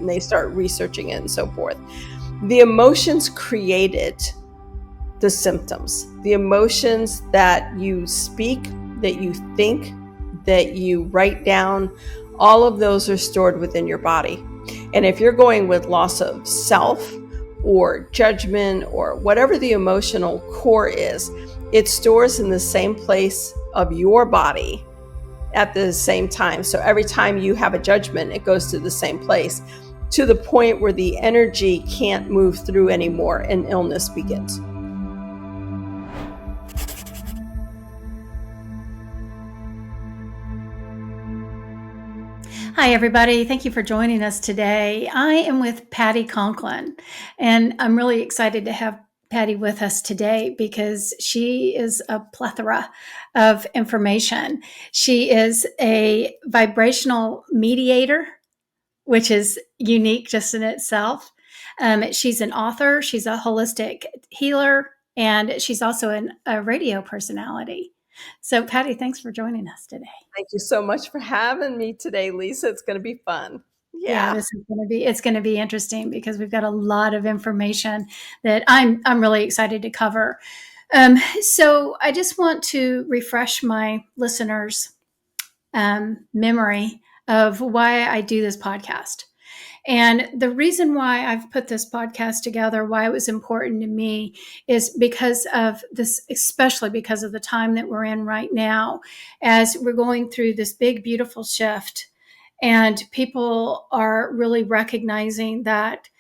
and they start researching it and so forth. The emotions created the symptoms. The emotions that you speak, that you think, that you write down, all of those are stored within your body. And if you're going with loss of self or judgment or whatever the emotional core is, it stores in the same place of your body at the same time. So every time you have a judgment, it goes to the same place, to the point where the energy can't move through anymore and illness begins. Hi, everybody. Thank you for joining us today. I am with Patti Conklin, and I'm really excited to have Patti with us today because she is a plethora of information. She is a vibrational mediator, which is unique just in itself. She's an author, she's a holistic healer, and she's also a radio personality. So, Patti, thanks for joining us today. Thank you so much for having me today, Lisa. It's going to be fun. Yeah, this is going to be interesting because we've got a lot of information that I'm really excited to cover. So I just want to refresh my listeners' memory of why I do this podcast. And the reason why I've put this podcast together, why it was important to me, is because of this, especially because of the time that we're in right now, as we're going through this big, beautiful shift. And people are really recognizing that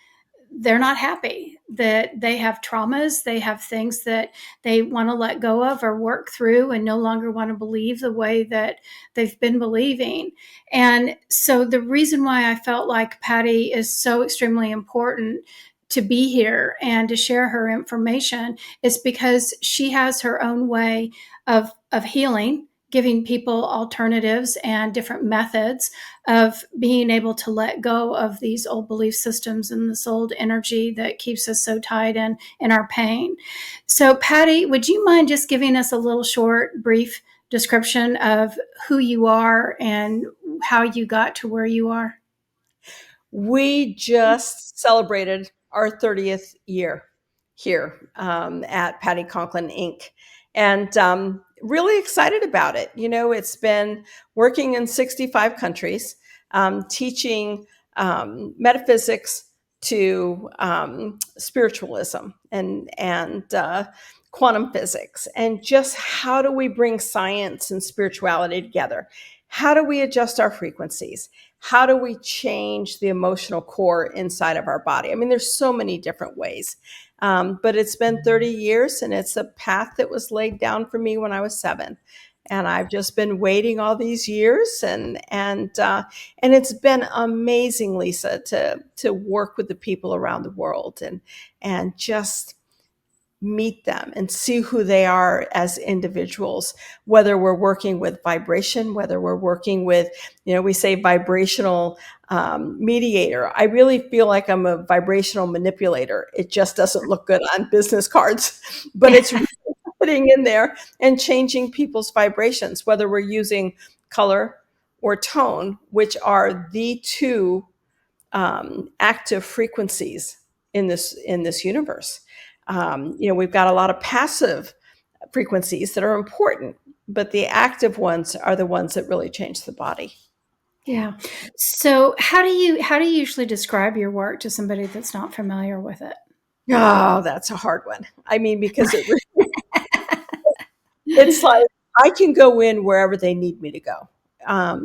they're not happy, that they have traumas, they have things that they want to let go of or work through and no longer want to believe the way that they've been believing. And so the reason why I felt like Patti is so extremely important to be here and to share her information is because she has her own way of healing, giving people alternatives and different methods of being able to let go of these old belief systems and this old energy that keeps us so tied in our pain. So, Patti, would you mind just giving us a little short, brief description of who you are and how you got to where you are? We just celebrated our 30th year here at Patti Conklin Inc. And really excited about it. You know, it's been working in 65 countries, teaching metaphysics to spiritualism and quantum physics, and just how do we bring science and spirituality together? How do we adjust our frequencies? How do we change the emotional core inside of our body? I mean, there's so many different ways. But it's been 30 years, and it's a path that was laid down for me when I was 7. And I've just been waiting all these years, and it's been amazing, Lisa, to work with the people around the world and just meet them and see who they are as individuals, whether we're working with vibration, whether we're working with, we say vibrational mediator. I really feel like I'm a vibrational manipulator. It just doesn't look good on business cards, but it's really putting in there and changing people's vibrations, whether we're using color or tone, which are the two active frequencies in this universe. We've got a lot of passive frequencies that are important, but the active ones are the ones that really change the body. Yeah. So how do you usually describe your work to somebody that's not familiar with it? Oh, that's a hard one. I mean, because it's like I can go in wherever they need me to go. I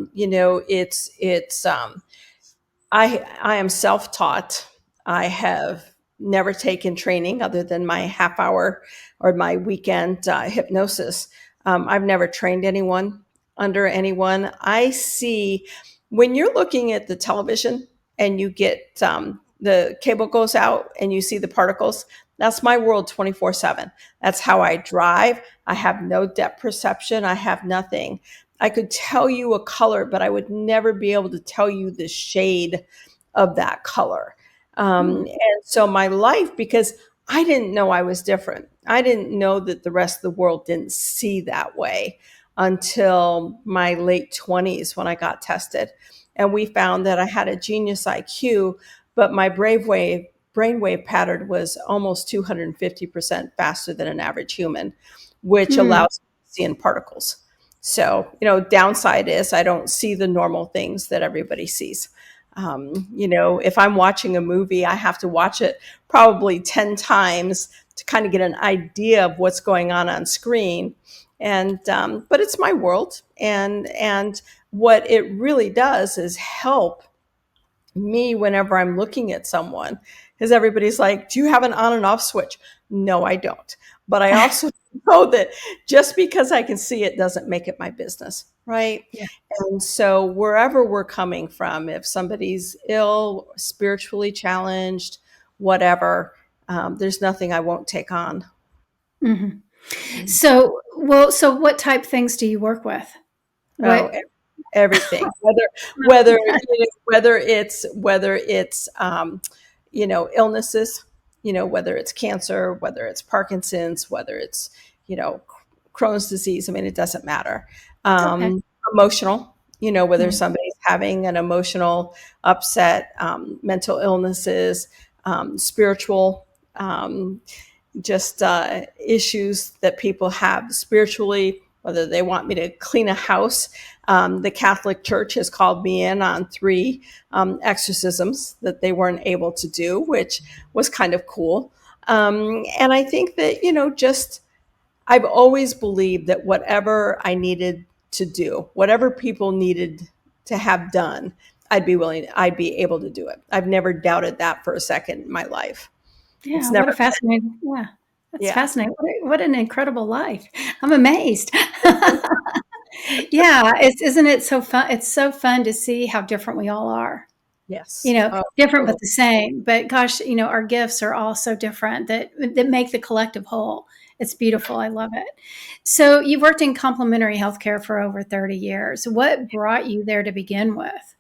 am self-taught. I have never taken training other than my half hour or my weekend hypnosis. I've never trained anyone under anyone. I see when you're looking at the television and you get the cable goes out and you see the particles, that's my world 24/7. That's how I drive. I have no depth perception. I have nothing. I could tell you a color, but I would never be able to tell you the shade of that color. And so my life, because I didn't know I was different. I didn't know that the rest of the world didn't see that way until my late 20s when I got tested. and we found that I had a genius IQ, but my brainwave pattern was almost 250% faster than an average human, which Hmm. allows me to see in particles. So, downside is I don't see the normal things that everybody sees. If I'm watching a movie, I have to watch it probably 10 times to kind of get an idea of what's going on screen. And but it's my world, and what it really does is help me whenever I'm looking at someone, because everybody's like, do you have an on and off switch? No, I don't. But I also know that just because I can see it doesn't make it my business, right? Yeah. And so wherever we're coming from, if somebody's ill, spiritually challenged, whatever, there's nothing I won't take on. Hmm. So what type things do you work with? Oh, What? everything, whether it's illnesses, whether it's cancer, whether it's Parkinson's, whether it's you know Crohn's disease. I mean, it doesn't matter. Okay. Emotional, whether Mm. somebody's having an emotional upset, mental illnesses, spiritual, just issues that people have spiritually, whether they want me to clean a house. The Catholic Church has called me in on 3 exorcisms that they weren't able to do, which was kind of cool. And I think that, just I've always believed that whatever I needed to do, whatever people needed to have done, I'd be able to do it. I've never doubted that for a second in my life. It's Yeah, what a never, fascinating, yeah, that's yeah. fascinating. What an incredible life. I'm amazed. Yeah, isn't it so fun? It's so fun to see how different we all are. Yes. Oh, Different but totally. the same. But gosh, our gifts are all so different that make the collective whole. It's beautiful. I love it. So you've worked in complementary healthcare for over 30 years. What brought you there to begin with?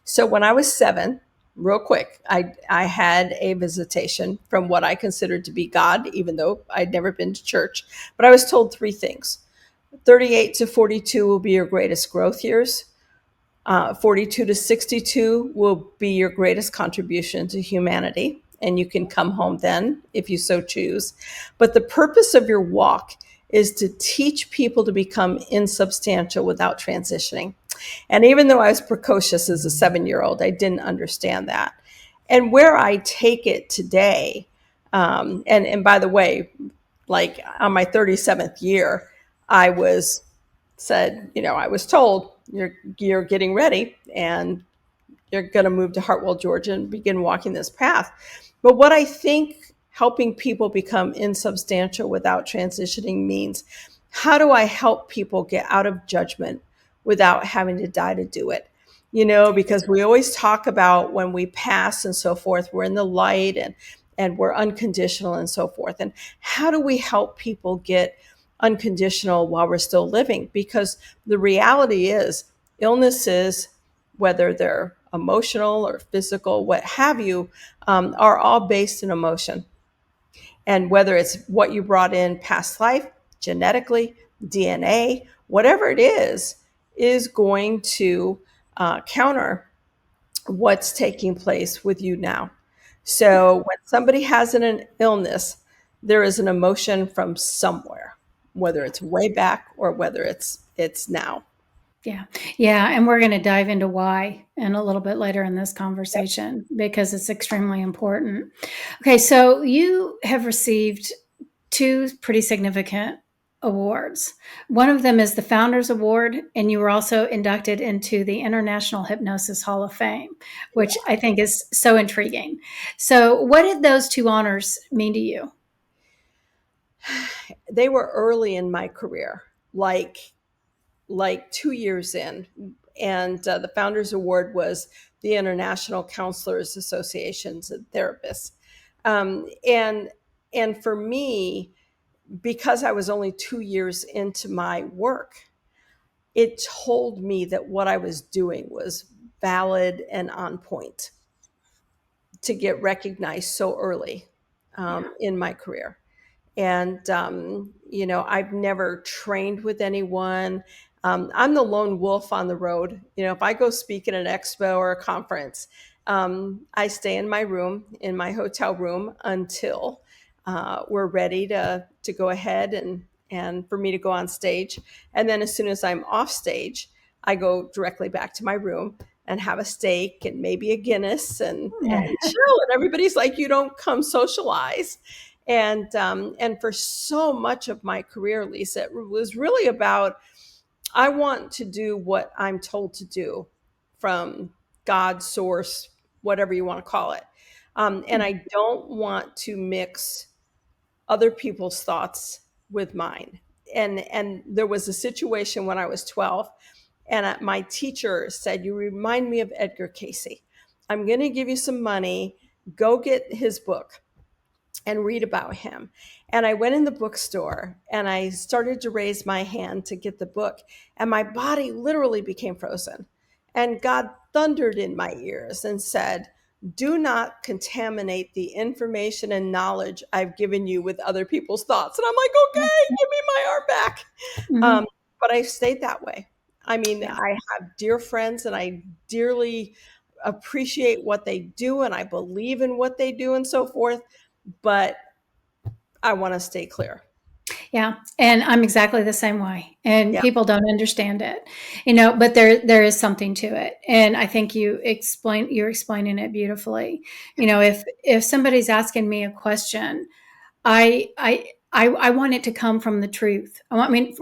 So when I was 7, real quick, I had a visitation from what I considered to be God, even though I'd never been to church. But I was told 3 things. 38 to 42 will be your greatest growth years. 42 to 62 will be your greatest contribution to humanity, and you can come home then if you so choose. But the purpose of your walk is to teach people to become insubstantial without transitioning. And even though I was precocious as a 7-year-old, I didn't understand that. And where I take it today, and by the way, like on my 37th year, I was I was told you're getting ready and you're going to move to Hartwell, Georgia and begin walking this path. But what I think helping people become insubstantial without transitioning means, how do I help people get out of judgment without having to die to do it? Because we always talk about when we pass and so forth, we're in the light and we're unconditional and so forth. And how do we help people get unconditional while we're still living? Because the reality is illnesses, whether they're emotional or physical, what have you, are all based in emotion. And whether it's what you brought in past life, genetically, DNA, whatever it is going to counter what's taking place with you now. So when somebody has an illness, there is an emotion from somewhere, whether it's way back or whether it's now. Yeah. Yeah. And we're going to dive into why in a little bit later in this Yep. conversation because it's extremely important. Okay. So you have received 2 pretty significant awards. One of them is the Founders Award, and you were also inducted into the International Hypnosis Hall of Fame, which I think is so intriguing. So, what did those 2 honors mean to you? They were early in my career, like 2 years in, and the Founders Award was the International Counselors Associations and Therapists, and for me, because I was only 2 years into my work, it told me that what I was doing was valid and on point to get recognized so early Yeah. in my career. And I've never trained with anyone. I'm the lone wolf on the road. If I go speak at an expo or a conference, I stay in my room, in my hotel room, until we're ready to go ahead and for me to go on stage. And then as soon as I'm off stage, I go directly back to my room and have a steak and maybe a Guinness and chill. And everybody's like, "You don't come socialize." And for so much of my career, Lisa, it was really about, I want to do what I'm told to do from God, source, whatever you want to call it. And I don't want to mix other people's thoughts with mine. And there was a situation when I was 12, and my teacher said, "You remind me of Edgar Casey. I'm going to give you some money. Go get his book and read about him." And I went in the bookstore and I started to raise my hand to get the book, and my body literally became frozen. And God thundered in my ears and said, "Do not contaminate the information and knowledge I've given you with other people's thoughts." And I'm like, "Okay, give me my arm back." Mm-hmm. Um, but I stayed that way. I mean, Yeah. I have dear friends and I dearly appreciate what they do and I believe in what they do and so forth, but I want to stay clear. Yeah, and I'm exactly the same way, and Yeah. people don't understand it, but there is something to it, and I think you're explaining it beautifully. If somebody's asking me a question, I want it to come from the truth. My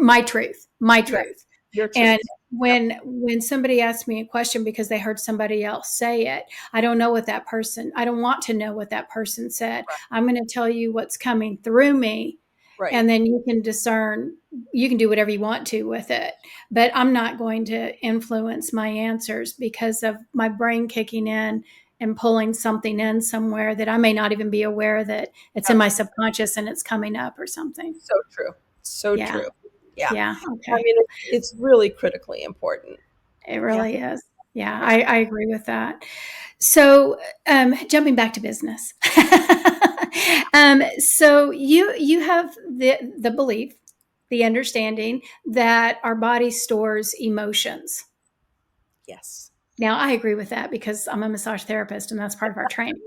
Yeah. truth. Your And truth. Yep. when somebody asks me a question because they heard somebody else say it, I don't know what that person. I don't want to know what that person said. I'm going to tell you what's coming through me, Right. and then you can discern. You can do whatever you want to with it, but I'm not going to influence my answers because of my brain kicking in and pulling something in somewhere that I may not even be aware that it's in my Absolutely. subconscious and it's coming up or something. So true. So Yeah. true. Yeah. Yeah. I Okay. mean, it's really critically important. It Yeah. really is. Yeah, Yeah. I agree with that. So, jumping back to business. So you have the belief, the understanding that our body stores emotions. Yes. Now, I agree with that because I'm a massage therapist, and that's part of our training.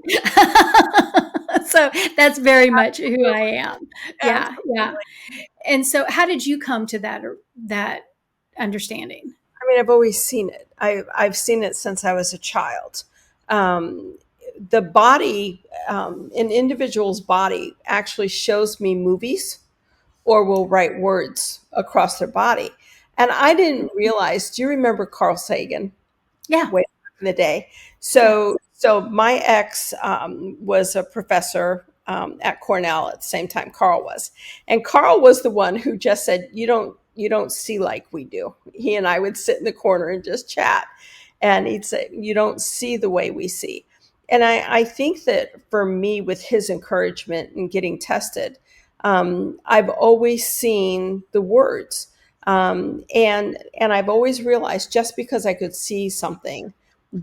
So that's very much who I am. Yeah, yeah. Absolutely. And so, how did you come to that understanding? I mean, I've always seen it. I've seen it since I was a child. Um, the body, an individual's body, actually shows me movies or will write words across their body. And I didn't realize. Do you remember Carl Sagan? Yeah, Way back in the day. yeah. So my ex was a professor at Cornell at the same time Carl was, and Carl was the one who just said, "You don't see like we do." He and I would sit in the corner and just chat, and he'd say, "You don't see the way we see." And I think that for me, with his encouragement and getting tested, I've always seen the words. And I've always realized just because I could see something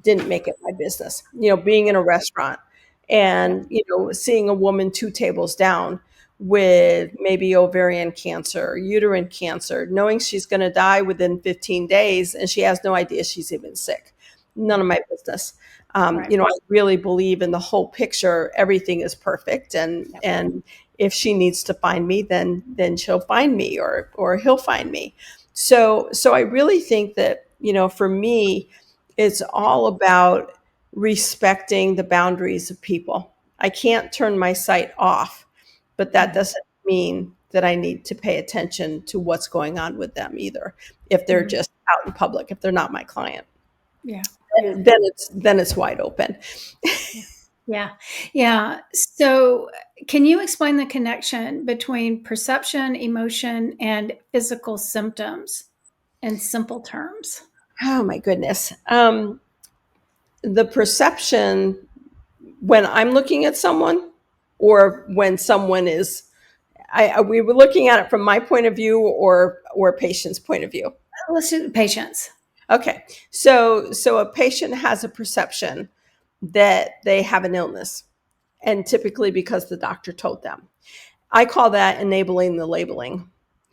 didn't make it my business. Being in a restaurant Yeah. and seeing a woman two tables down with maybe ovarian cancer, uterine cancer, knowing she's going to die within 15 days and she has no idea she's even sick. None of my business. Right. I really believe in the whole picture. Everything is perfect, and Yep. and if she needs to find me, then she'll find me, or he'll find me. So I really think that for me, it's all about respecting the boundaries of people. I can't turn my sight off, but that Mhm. doesn't mean that I need to pay attention to what's going on with them either. If they're Mhm. just out in public, if they're not my client, Yeah. Yeah. then it's wide open. Yeah. Yeah. So, can you explain the connection between perception, emotion, and physical symptoms in simple terms? Oh my goodness. The perception when I'm looking at someone, or when someone is, we were looking at it from my point of view or a patient's point of view. Let's do patience. Okay, so a patient has a perception that they have an illness, and typically because the doctor told them. I call that enabling the labeling,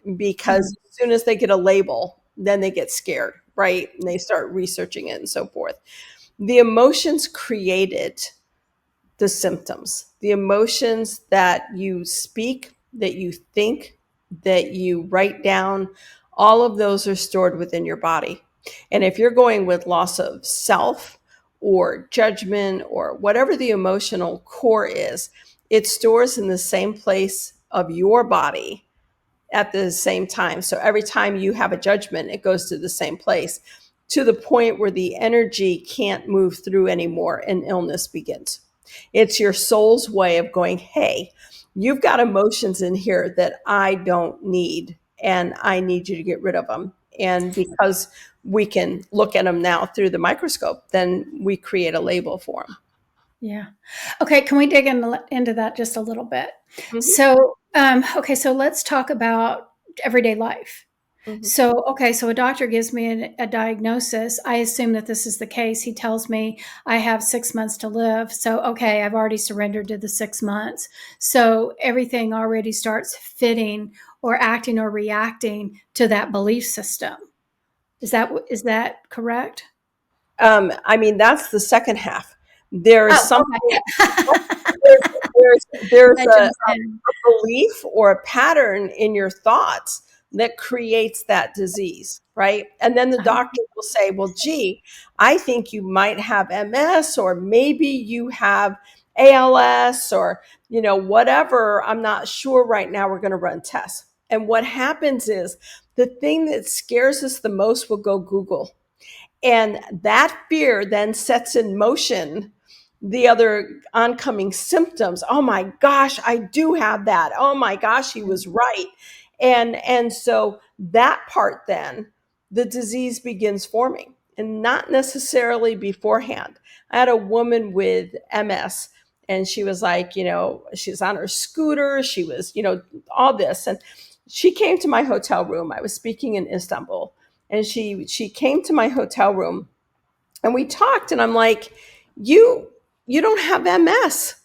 Mhm. because as soon as they get a label, then they get scared, right? And they start researching it and so forth. The emotions created the symptoms, the emotions that you speak, that you think, that you write down, all of those are stored within your body. And if you're going with loss of self or judgment or whatever the emotional core is, it stores in the same place of your body at the same time. So every time you have a judgment, it goes to the same place, to the point where the energy can't move through anymore and illness begins. It's your soul's way of going, hey, you've got emotions in here that I don't need, and I need you to get rid of them. And because we can look at them now through the microscope, then we create a label for them. Yeah. Okay. Can we dig into that just a little bit? Mm-hmm. So, okay. So let's talk about everyday life. Mm-hmm. So, okay. So a doctor gives me a diagnosis. I assume that this is the case. He tells me I have 6 months to live. So, okay, I've already surrendered to the 6 months. So everything already starts fitting or acting or reacting to that belief system. Is that correct? I mean, that's the second half. There is Oh, something, okay. there's, there's That jumps in. a belief or a pattern in your thoughts that creates that disease, right? And then the Uh-huh. doctor will say, well, gee, I think you might have MS, or maybe you have ALS, or, whatever. I'm not sure right now. We're going to run tests. And what happens is the thing that scares us the most will go Google. And that fear then sets in motion the other oncoming symptoms. Oh my gosh, I do have that. Oh my gosh, he was right. And so that part, then the disease begins forming, and not necessarily beforehand. I had a woman with MS, and she was like, she's on her scooter, she was, all this. And she came to my hotel room. I was speaking in Istanbul, and she came to my hotel room, and we talked, and I'm like, you don't have MS.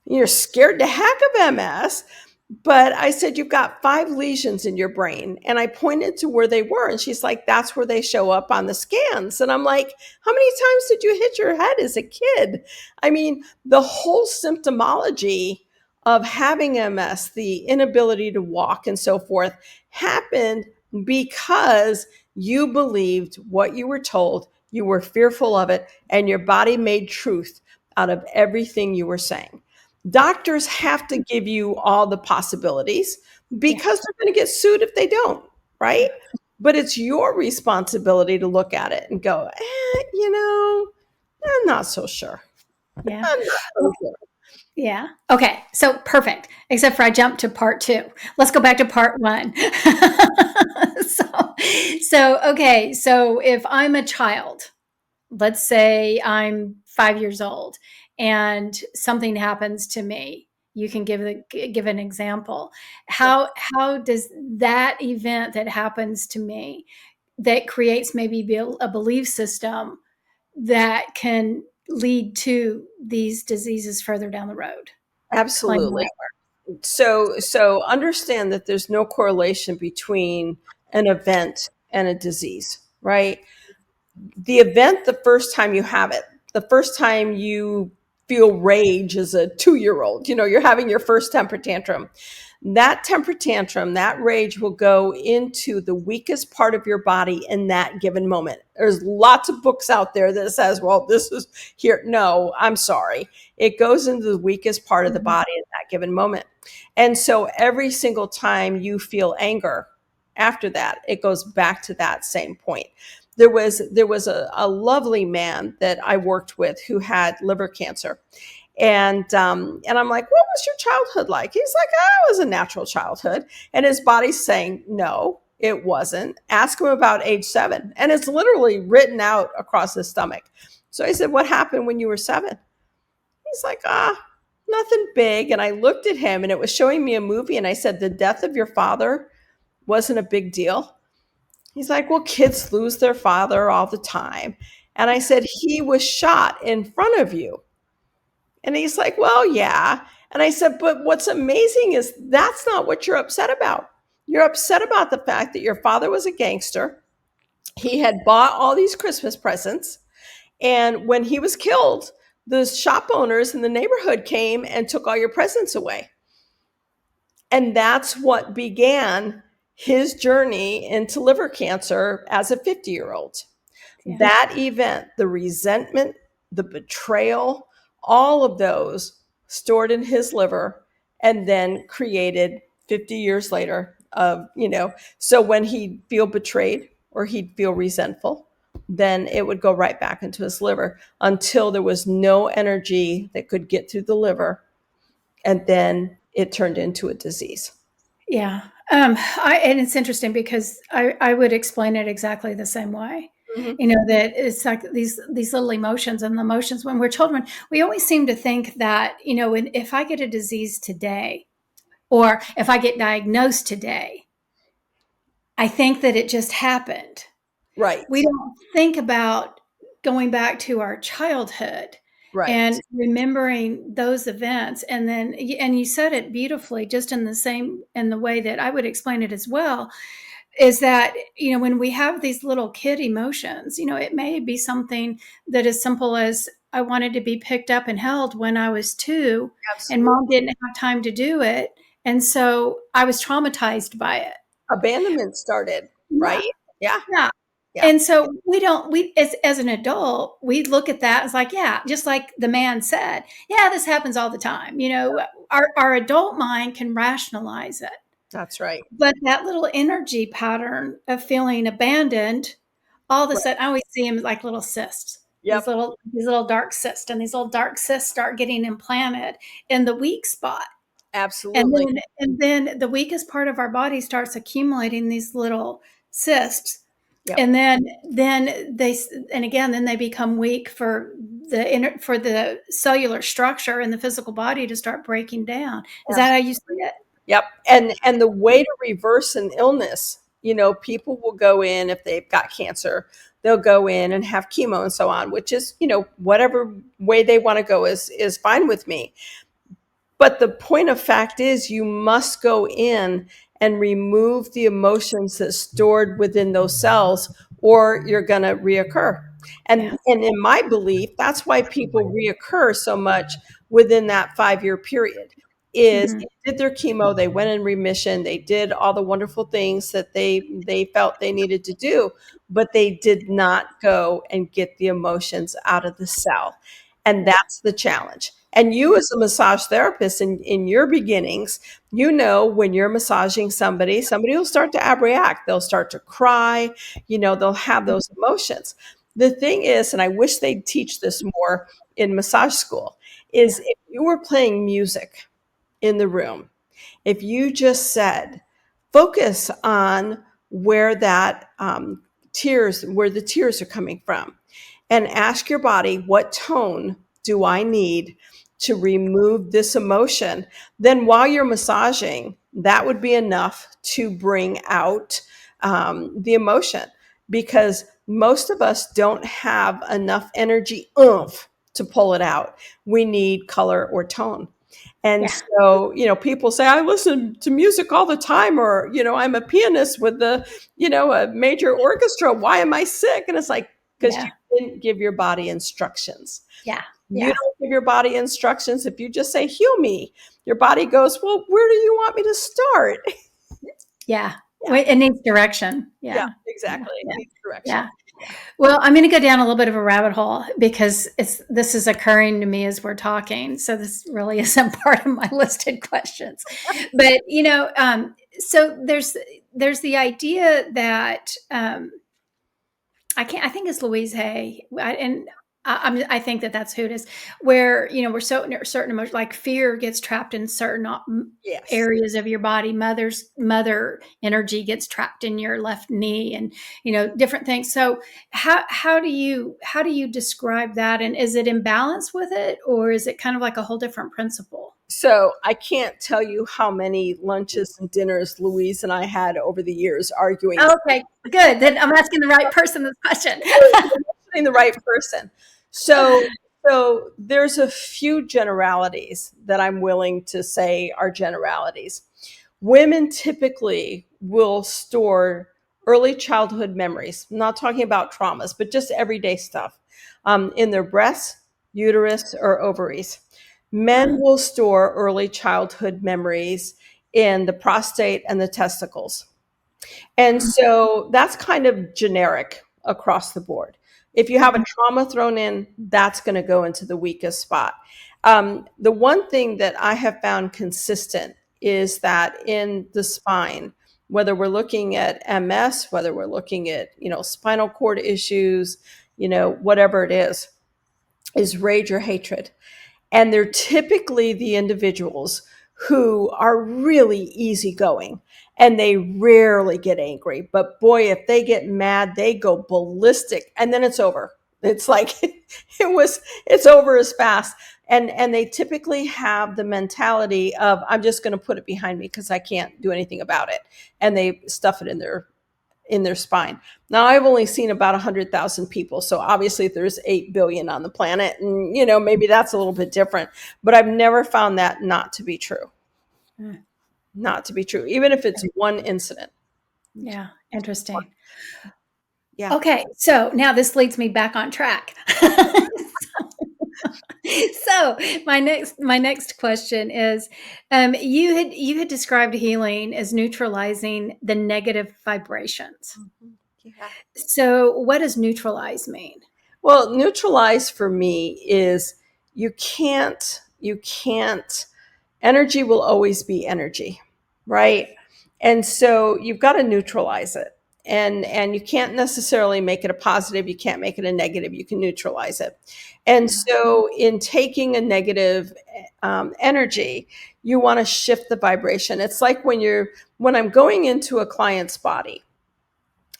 You're scared to heck of MS. But I said, you've got 5 lesions in your brain. And I pointed to where they were. And she's like, that's where they show up on the scans. And I'm like, how many times did you hit your head as a kid? I mean, the whole symptomology of having MS, the inability to walk and so forth, happened because you believed what you were told, you were fearful of it, and your body made truth out of everything you were saying. Doctors have to give you all the possibilities Yeah. because they're going to get sued if they don't, right? Yeah. But it's your responsibility to look at it and go, I'm not so sure. Yeah. I'm not so sure. Yeah. Okay. So perfect. Except for I jumped to part two. Let's go back to part one. so okay. So if I'm a child, let's say I'm 5 years old, and something happens to me, you can give an example. Sure. How does that event that happens to me, that creates maybe a belief system that can lead to these diseases further down the road? Explain Absolutely. that. So understand that there's no correlation between an event and a disease, right? The event, the first time you have it, the first time you feel rage as a 2-year old, you're having your first temper tantrum. That temper tantrum, that rage will go into the weakest part of your body in that given moment. There's lots of books out there that says, well, this is here. No, I'm sorry. It goes into the weakest part of the Mhm. body in that given moment. And so every single time you feel anger after that, it goes back to that same point. There was a lovely man that I worked with who had liver cancer. And I'm like, what was your childhood like? He's like, oh, it was a natural childhood. And his body's saying, no, it wasn't. Ask him about age 7. And it's literally written out across his stomach. So I said, what happened when you were 7? He's like, nothing big. And I looked at him, and it was showing me a movie. And I said, the death of your father wasn't a big deal. He's like, well, kids lose their father all the time. And I said, he was shot in front of you. And he's like, well, yeah. And I said, but what's amazing is that's not what you're upset about. You're upset about the fact that your father was a gangster. He had bought all these Christmas presents, and when he was killed, the shop owners in the neighborhood came and took all your presents away. And that's what began his journey into liver cancer as a 50-year-old. Yeah. That event, the resentment, the betrayal, all of those stored in his liver and then created 50 years later of, so when he'd feel betrayed or he'd feel resentful, then it would go right back into his liver until there was no energy that could get through the liver. And then it turned into a disease. Yeah. And it's interesting because I would explain it exactly the same way. Mm-hmm. That it's like these little emotions, and the emotions when we're children, we always seem to think that, if I get a disease today, or if I get diagnosed today, I think that it just happened. Right. We don't think about going back to our childhood Right. and remembering those events. And then, and you said it beautifully, just in the way that I would explain it as well, is that, when we have these little kid emotions, it may be something that is simple as, I wanted to be picked up and held when I was 2, and Absolutely. mom didn't have time to do it. And so I was traumatized by it. Abandonment started, Yeah. right? Yeah. Yeah. Yeah. And so we as an adult, we look at that as like, yeah, just like the man said, yeah, this happens all the time. Our adult mind can rationalize it. That's right. But that little energy pattern of feeling abandoned, all of a Right. sudden, I always see them like little cysts, Yep. these little dark cysts, and these little dark cysts start getting implanted in the weak spot. And Absolutely. then the weakest part of our body starts accumulating these little cysts. Yep. And then they become weak for the cellular structure in the physical body to start breaking down. Is that how you see it? Yep. And the way to reverse an illness, people will go in if they've got cancer, they'll go in and have chemo and so on, which is, whatever way they want to go is fine with me. But the point of fact is you must go in and remove the emotions that's stored within those cells, or you're going to reoccur. Yeah. And in my belief, that's why people reoccur so much within that 5-year period is Mm-hmm. they did their chemo, they went in remission, they did all the wonderful things that they felt they needed to do, but they did not go and get the emotions out of the cell. And that's the challenge. And you, as a massage therapist, in your beginnings, when you're massaging somebody will start to abreact. They'll start to cry. They'll have those emotions. The thing is, and I wish they'd teach this more in massage school, is if you were playing music in the room, if you just said, focus on where where the tears are coming from, and ask your body, what tone do I need to remove this emotion? Then while you're massaging, that would be enough to bring out the emotion, because most of us don't have enough energy oomph to pull it out. We need color or tone. And Yeah. so, people say, I listen to music all the time, or, I'm a pianist with a major orchestra. Why am I sick? And it's like, because Yeah. you didn't give your body instructions. Yeah. You Yeah. don't give your body instructions. If you just say, heal me, your body goes, well, where do you want me to start? Yeah. Yeah. Wait, it needs direction. Yeah, Yeah. Yeah. exactly. It Yeah. needs direction. Yeah. Yeah. Well, I'm going to go down a little bit of a rabbit hole because this is occurring to me as we're talking. So this really isn't part of my listed questions, but so there's the idea that I think it's Louise Hay, I think that that's who it is. Where we're so certain emotion, like fear, gets trapped in certain Yes. areas of your body. Mother energy gets trapped in your left knee, and different things. So how do you describe that? And is it in balance with it, or is it kind of like a whole different principle? So I can't tell you how many lunches and dinners Louise and I had over the years arguing. Okay, good. Then I'm asking the right person this question. You're the right person. So there's a few generalities that I'm willing to say are generalities. Women typically will store early childhood memories. I'm not talking about traumas, but just everyday stuff in their breasts, uterus, or ovaries. Men Huh. will store early childhood memories in the prostate and the testicles. And Huh. so that's kind of generic across the board. If you have a Mhm. trauma thrown in, that's going to go into the weakest spot. The one thing that I have found consistent is that in the spine, whether we're looking at MS, whether we're looking at, spinal cord issues, whatever it is rage or hatred. And they're typically the individuals who are really easygoing and they rarely get angry. But boy, if they get mad, they go ballistic and then it's over. It's like it's over as fast. And they typically have the mentality of, I'm just going to put it behind me because I can't do anything about it. And they stuff it in their spine. Now, I've only seen about 100,000 people. So obviously there's 8 billion on the planet. And, maybe that's a little bit different. But I've never found that not to be true. Mm. Not to be true, even if it's one incident. Yeah, interesting. Yeah. Okay, so now this leads me back on track. So my next question is, you had described healing as neutralizing the negative vibrations. Mhm. Yeah. So what does neutralize mean? Well, neutralize for me is you can't, energy will always be energy, right? And so you've got to neutralize it. And you can't necessarily make it a positive, you can't make it a negative, you can neutralize it. And Yeah. so in taking a negative energy, you want to shift the vibration. It's like when I'm going into a client's body,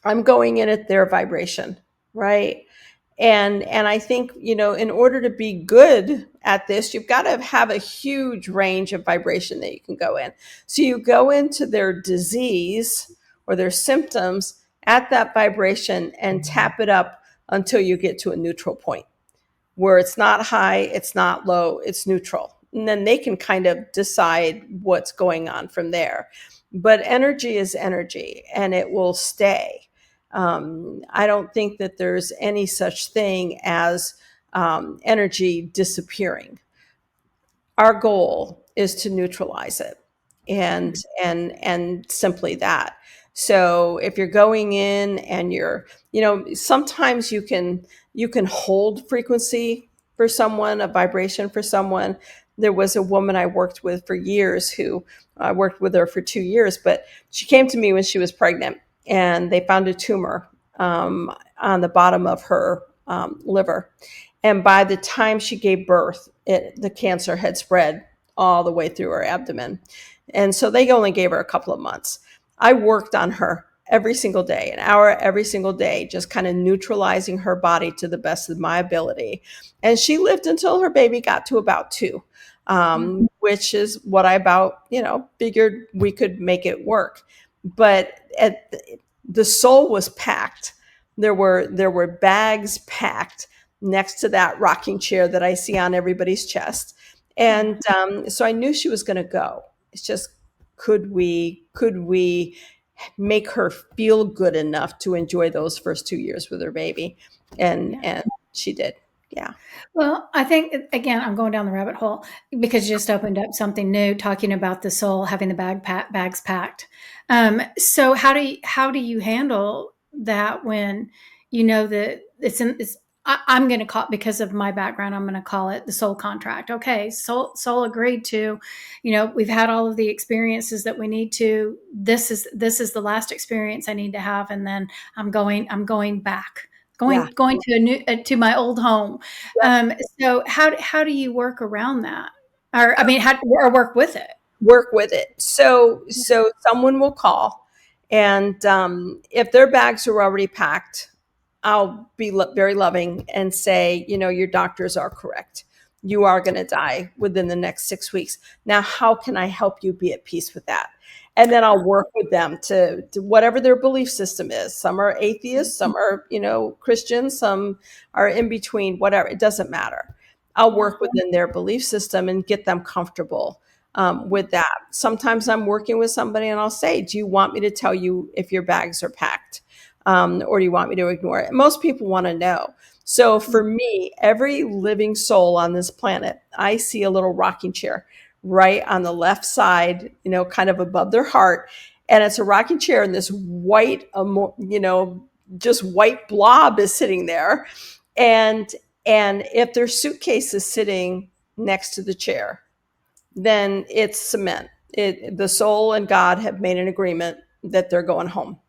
I'm going in at their vibration, right? And I think, in order to be good at this, you've got to have a huge range of vibration that you can go in. So you go into their disease or their symptoms at that vibration and tap it up until you get to a neutral point where it's not high, it's not low, it's neutral. And then they can kind of decide what's going on from there. But energy is energy and it will stay. I don't think that there's any such thing as energy disappearing. Our goal is to neutralize it, and Mm. and simply that. So if you're going in and sometimes you can hold frequency for someone, a vibration for someone. There was a woman I worked with for years who I worked with her for 2 years, but she came to me when she was pregnant and they found a tumor on the bottom of her liver. And by the time she gave birth, the cancer had spread all the way through her abdomen. And so they only gave her a couple of months. I worked on her every single day, an hour every single day, just kind of neutralizing her body to the best of my ability. And she lived until her baby got to about 2, Mm. which is what I about, figured we could make it work. But the soul was packed. There were bags packed next to that rocking chair that I see on everybody's chest. Yeah. And so I knew she was going to go. It's just, could we make her feel good enough to enjoy those first 2 years with her baby? And Yeah. and she did. Yeah. Well, I think again, I'm going down the rabbit hole because you just opened up something new, talking about the soul having the bags packed. So how do you handle that when you know that I'm going to call, because of my background, I'm going to call it the soul contract. Okay, soul agreed to, we've had all of the experiences that we need to. This is the last experience I need to have, and then I'm going back, Yeah. going to a new to my old home. Yep. So how do you work around that, or I mean, or work with it? Work with it. So someone will call, and if their bags are already packed, I'll be very loving and say, your doctors are correct. You are going to die within the next 6 weeks. Now, how can I help you be at peace with that? And then I'll work with them to whatever their belief system is. Some are atheists, some are, Christians, some are in between, whatever. It doesn't matter. I'll Yeah. work within their belief system and get them comfortable. with that. Sometimes I'm working with somebody and I'll say, do you want me to tell you if your bags are packed? Or do you want me to ignore it? Most people want to know. So for me, every living soul on this planet, I see a little rocking chair right on the left side, kind of above their heart. And it's a rocking chair, and this white, just white blob is sitting there. And if their suitcase is sitting next to the chair, then it's cement. The soul and God have made an agreement that they're going home.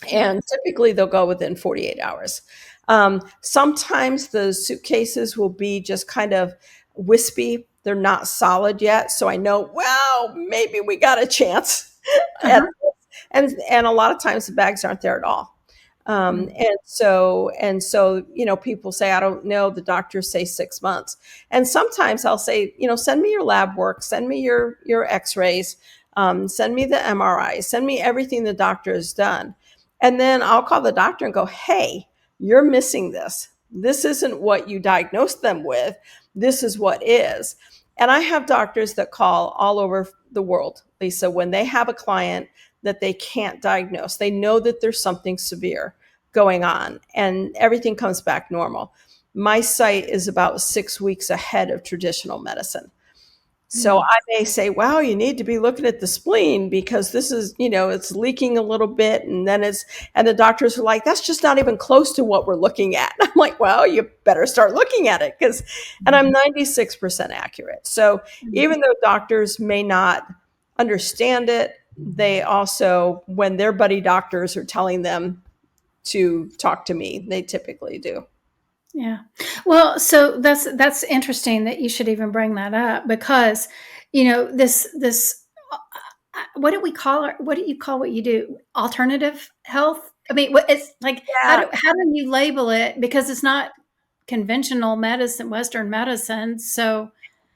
Yeah. And typically they'll go within 48 hours. Sometimes the suitcases will be just kind of wispy. They're not solid yet. So I know, well, maybe we got a chance. Uh-huh. And a lot of times the bags aren't there at all. And so, people say, I don't know, the doctors say 6 months. And sometimes I'll say, send me your lab work, send me your x-rays, send me the MRI, send me everything the doctor has done. And then I'll call the doctor and go, hey, you're missing this. This isn't what you diagnosed them with. This is what is. And I have doctors that call all over the world, Lisa, when they have a client that they can't diagnose. They know that there's something severe going on and everything comes back normal. My site is about 6 weeks ahead of traditional medicine. So Mm. I may say, wow, you need to be looking at the spleen because this is, it's leaking a little bit. And the doctors are like, that's just not even close to what we're looking at. I'm like, well, you better start looking at it and I'm 96% accurate. So even though doctors may not understand it, they also, when their buddy doctors are telling them to talk to me, they typically do. Yeah. Well, so that's interesting that you should even bring that up because, this what do we call it? What do you call what you do? Alternative health? I mean, it's like Yeah. how do you label it? Because it's not conventional medicine, Western medicine. So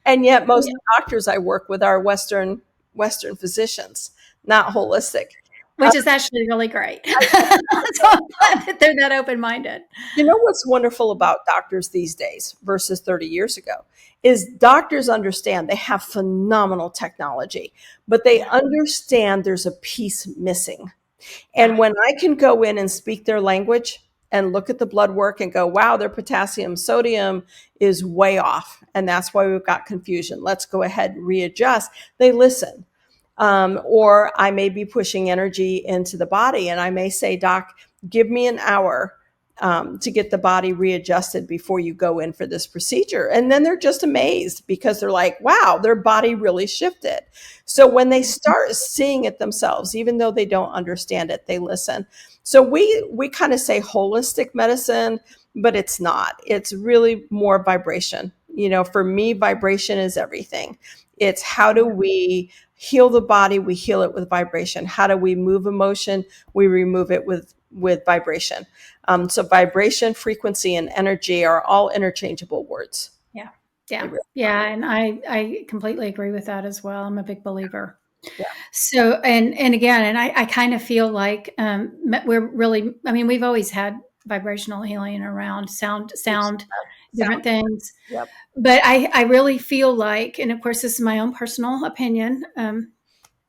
And yet most yeah, doctors I work with are Western physicians, not holistic. Uh, which is actually really great. So I'm glad that they're that open minded. you know what's wonderful about doctors these days versus 30 years ago is doctors understand they have phenomenal technology, but they Yeah. understand there's a piece missing. Yeah. And when I can go in and speak their language and look at the blood work and go, wow, their potassium sodium is way off. And that's why we've got confusion. Let's go ahead and readjust. They listen. Or I may be pushing energy into the body and I may say, Doc, give me an hour to get the body readjusted before you go in for this procedure. And then they're just amazed because they're like, wow, their body really shifted. So when they start seeing it themselves, even though they don't understand it, they listen. So we kind of say holistic medicine, but it's not. It's really more vibration. For me, vibration is everything. It's how do we heal the body? We heal it with vibration. How do we move emotion? We remove it with vibration. So vibration, frequency, and energy are all interchangeable words. Yeah. They Yeah. really Yeah. And I completely agree with that as well. I'm a big believer. Yeah. So, and again, and I kind of feel like we're really, I mean, we've always had vibrational healing around sound, Sound. different things. Yep. But I really feel like, and of course, this is my own personal opinion.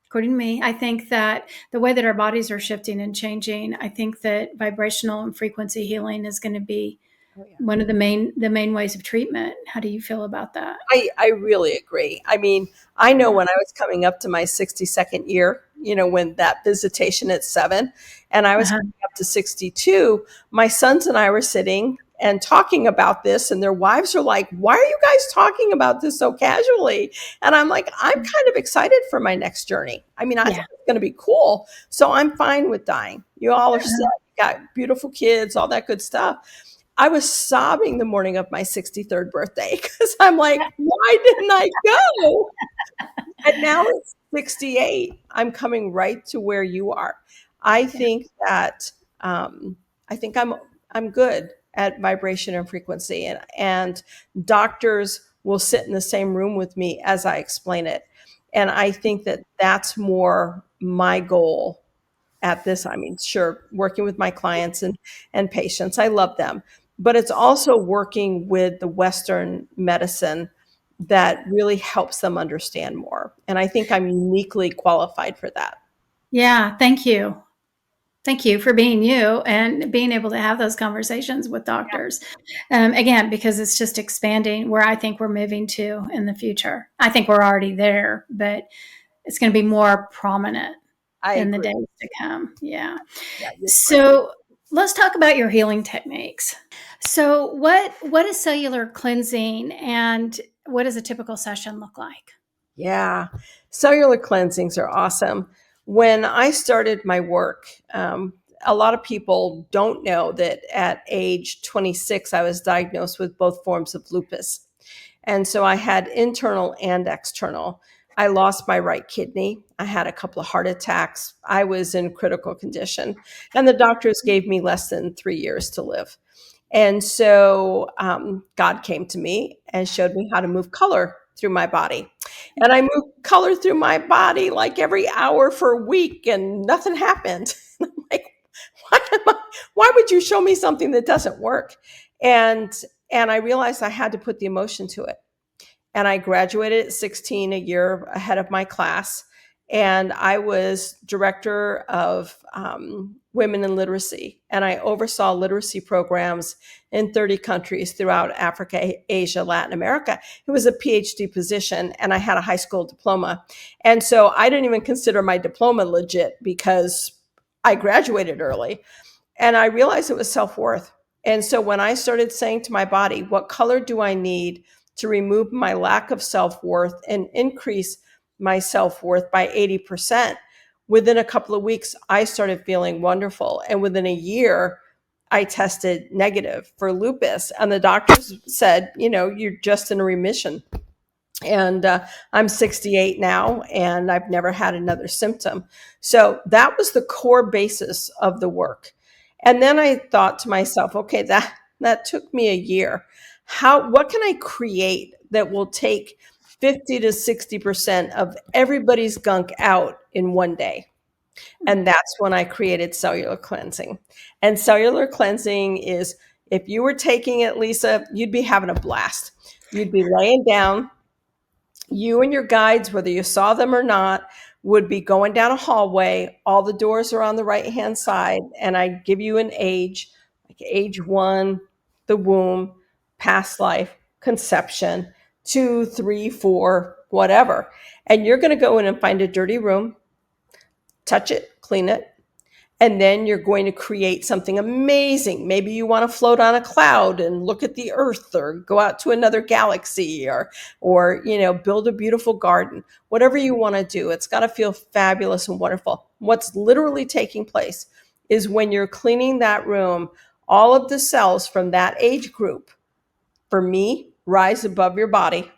According to me, I think that the way that our bodies are shifting and changing, I think that vibrational and frequency healing is going to be Oh, yeah. one of the main ways of treatment. How do you feel about that? I really agree. I mean, I know Yeah. when I was coming up to my 62nd year, when that visitation at 7, and I was Uh-huh. coming up to 62, my sons and I were sitting and talking about this, and their wives are like, why are you guys talking about this so casually? And I'm like, I'm kind of excited for my next journey. I mean, I think Yeah. it's going to be cool. So I'm fine with dying. You all are set, Uh-huh. you got beautiful kids, all that good stuff. I was sobbing the morning of my 63rd birthday because I'm like, why didn't I go? And now it's 68. I'm coming right to where you are. I Yeah. think that I think I'm good at vibration and frequency, and doctors will sit in the same room with me as I explain it. And I think that that's more my goal at this. I mean, sure, working with my clients and patients, I love them, but it's also working with the Western medicine that really helps them understand more. And I think I'm uniquely qualified for that. Yeah, thank you. Thank you for being you and being able to have those conversations with doctors. Again, because it's just expanding where I think we're moving to in the future. I think we're already there, but it's going to be more prominent I in the agree. days to come. Yeah. Yeah, you're correct. So let's talk about your healing techniques. So what is cellular cleansing and what does a typical session look like? Yeah, cellular cleansings are awesome. When I started my work, a lot of people don't know that at age 26, I was diagnosed with both forms of lupus. And so I had internal and external. I lost my right kidney. I had a couple of heart attacks. I was in critical condition. And the doctors gave me less than 3 years to live. And so God came to me and showed me how to move color through my body. And I moved color through my body like every hour for a week, and nothing happened. I'm like, why would you show me something that doesn't work? And and I realized I had to put the emotion to it. And I graduated at 16, a year ahead of my class. And I was director of women in literacy. And I oversaw literacy programs in 30 countries throughout Africa, Asia, Latin America. It was a PhD position, and I had a high school diploma. And so I didn't even consider my diploma legit because I graduated early. And I realized it was self worth. And so when I started saying to my body, what color do I need to remove my lack of self worth and increase my self worth by 80%? Within a couple of weeks, I started feeling wonderful. And within a year, I tested negative for lupus. And the doctors said, you're just in a remission. And I'm 68 now, and I've never had another symptom. So that was the core basis of the work. And then I thought to myself, okay, that took me a year. What can I create that will take 50 to 60% of everybody's gunk out in one day? And that's when I created cellular cleansing. And cellular cleansing is, if you were taking it, Lisa, you'd be having a blast. You'd be laying down. You and your guides, whether you saw them or not, would be going down a hallway. All the doors are on the right hand side, and I give you an age, like age 1, the womb, past life, conception, 2, 3, 4, whatever. And you're going to go in and find a dirty room, touch it, clean it, and then you're going to create something amazing. Maybe you want to float on a cloud and look at the earth, or go out to another galaxy, or build a beautiful garden. Whatever you want to do, it's got to feel fabulous and wonderful. What's literally taking place is when you're cleaning that room, all of the cells from that age group, for me, rise above your body.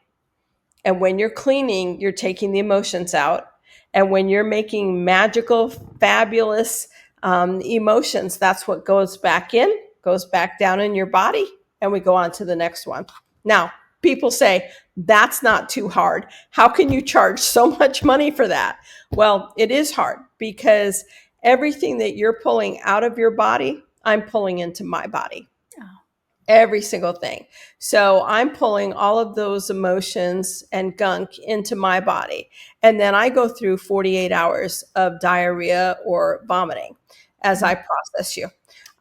And when you're cleaning, you're taking the emotions out. And when you're making magical, fabulous emotions, that's what goes back in, goes back down in your body, and we go on to the next one. Now, people say, that's not too hard. How can you charge so much money for that? Well, it is hard, because everything that you're pulling out of your body, I'm pulling into my body. Every single thing. So I'm pulling all of those emotions and gunk into my body. And then I go through 48 hours of diarrhea or vomiting as I process you.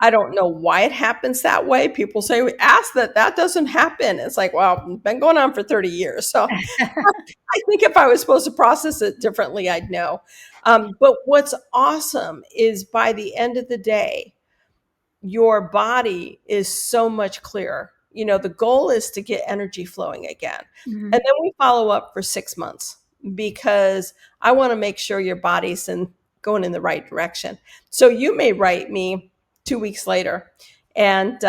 I don't know why it happens that way. People say, we ask that doesn't happen. It's like, well, it's been going on for 30 years. So I think if I was supposed to process it differently, I'd know. But what's awesome is, by the end of the day, your body is so much clearer. The goal is to get energy flowing again. Mm-hmm. And then we follow up for 6 months, because I want to make sure your body's going in the right direction. So you may write me 2 weeks later and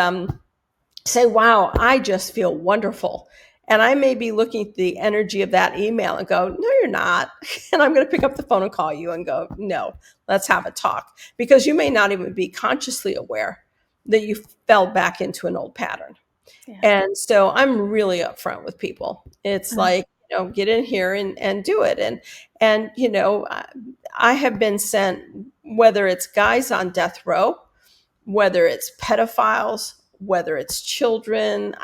say, wow, I just feel wonderful. And I may be looking at the energy of that email and go, no, you're not. And I'm going to pick up the phone and call you and go, no, let's have a talk. Because you may not even be consciously aware that you fell back into an old pattern. Yeah. And so I'm really upfront with people. It's like, get in here and do it. And I have been sent, whether it's guys on death row, whether it's pedophiles, whether it's children,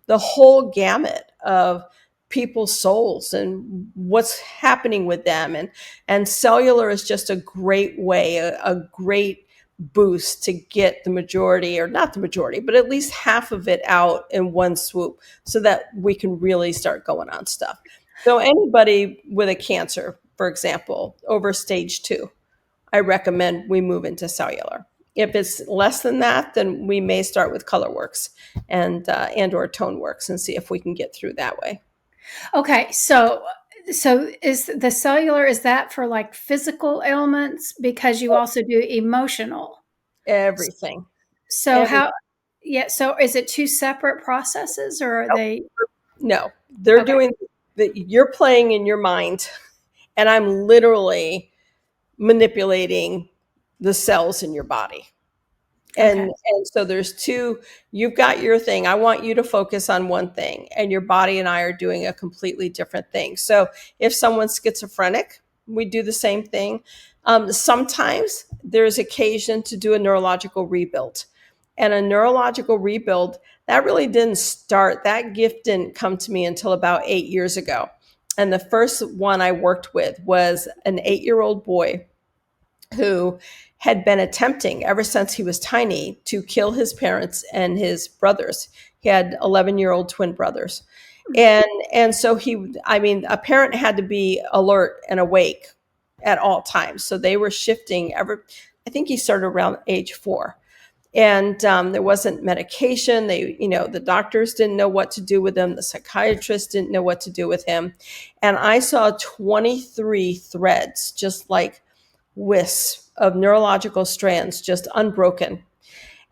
the whole gamut of people's souls and what's happening with them. And cellular is just a great way, a great boost to get the majority, or not the majority, but at least half of it out in one swoop so that we can really start going on stuff. So anybody with a cancer, for example, over stage 2, I recommend we move into cellular. If it's less than that, then we may start with ColorWorks and or ToneWorks and see if we can get through that way. Okay, so is the cellular, is that for like physical ailments, because you also do emotional? Everything. So Every how, yeah, so is it two separate processes, or are Nope. they? No, they're Okay. doing that. You're playing in your mind, and I'm literally manipulating the cells in your body. Okay. And so there's two. You've got your thing. I want you to focus on one thing, and your body and I are doing a completely different thing. So if someone's schizophrenic, we do the same thing. Sometimes there's occasion to do a neurological rebuild, and a neurological rebuild, that really didn't start. That gift didn't come to me until about 8 years ago. And the first one I worked with was an 8-year-old boy who had been attempting ever since he was tiny to kill his parents and his brothers. He had 11-year-old twin brothers. And so a parent had to be alert and awake at all times. So they were shifting I think he started around age 4. And there wasn't medication. The doctors didn't know what to do with him. The psychiatrist didn't know what to do with him. And I saw 23 threads, just like wisps of neurological strands, just unbroken.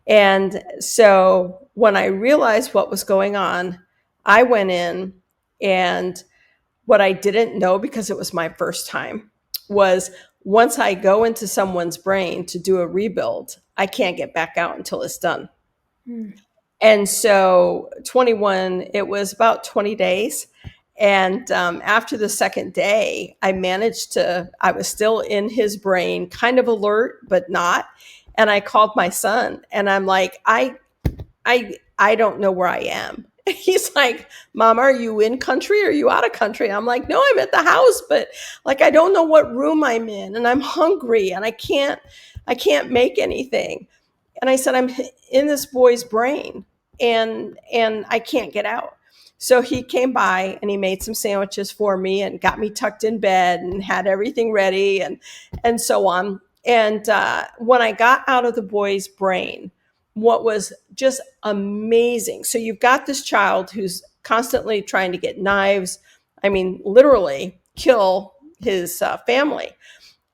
And so when I realized what was going on, I went in, and what I didn't know, because it was my first time, was once I go into someone's brain to do a rebuild, I can't get back out until it's done. Hmm. And so 21, it was about 20 days. And after the second day, I was still in his brain, kind of alert, but not. And I called my son, and I'm like, I don't know where I am. He's like, Mom, are you in country? Or are you out of country? I'm like, no, I'm at the house, but like, I don't know what room I'm in, and I'm hungry, and I can't make anything. And I said, I'm in this boy's brain, and I can't get out. So he came by, and he made some sandwiches for me and got me tucked in bed and had everything ready, and so on. And when I got out of the boy's brain, what was just amazing. So you've got this child who's constantly trying to get knives, I mean, literally kill his family.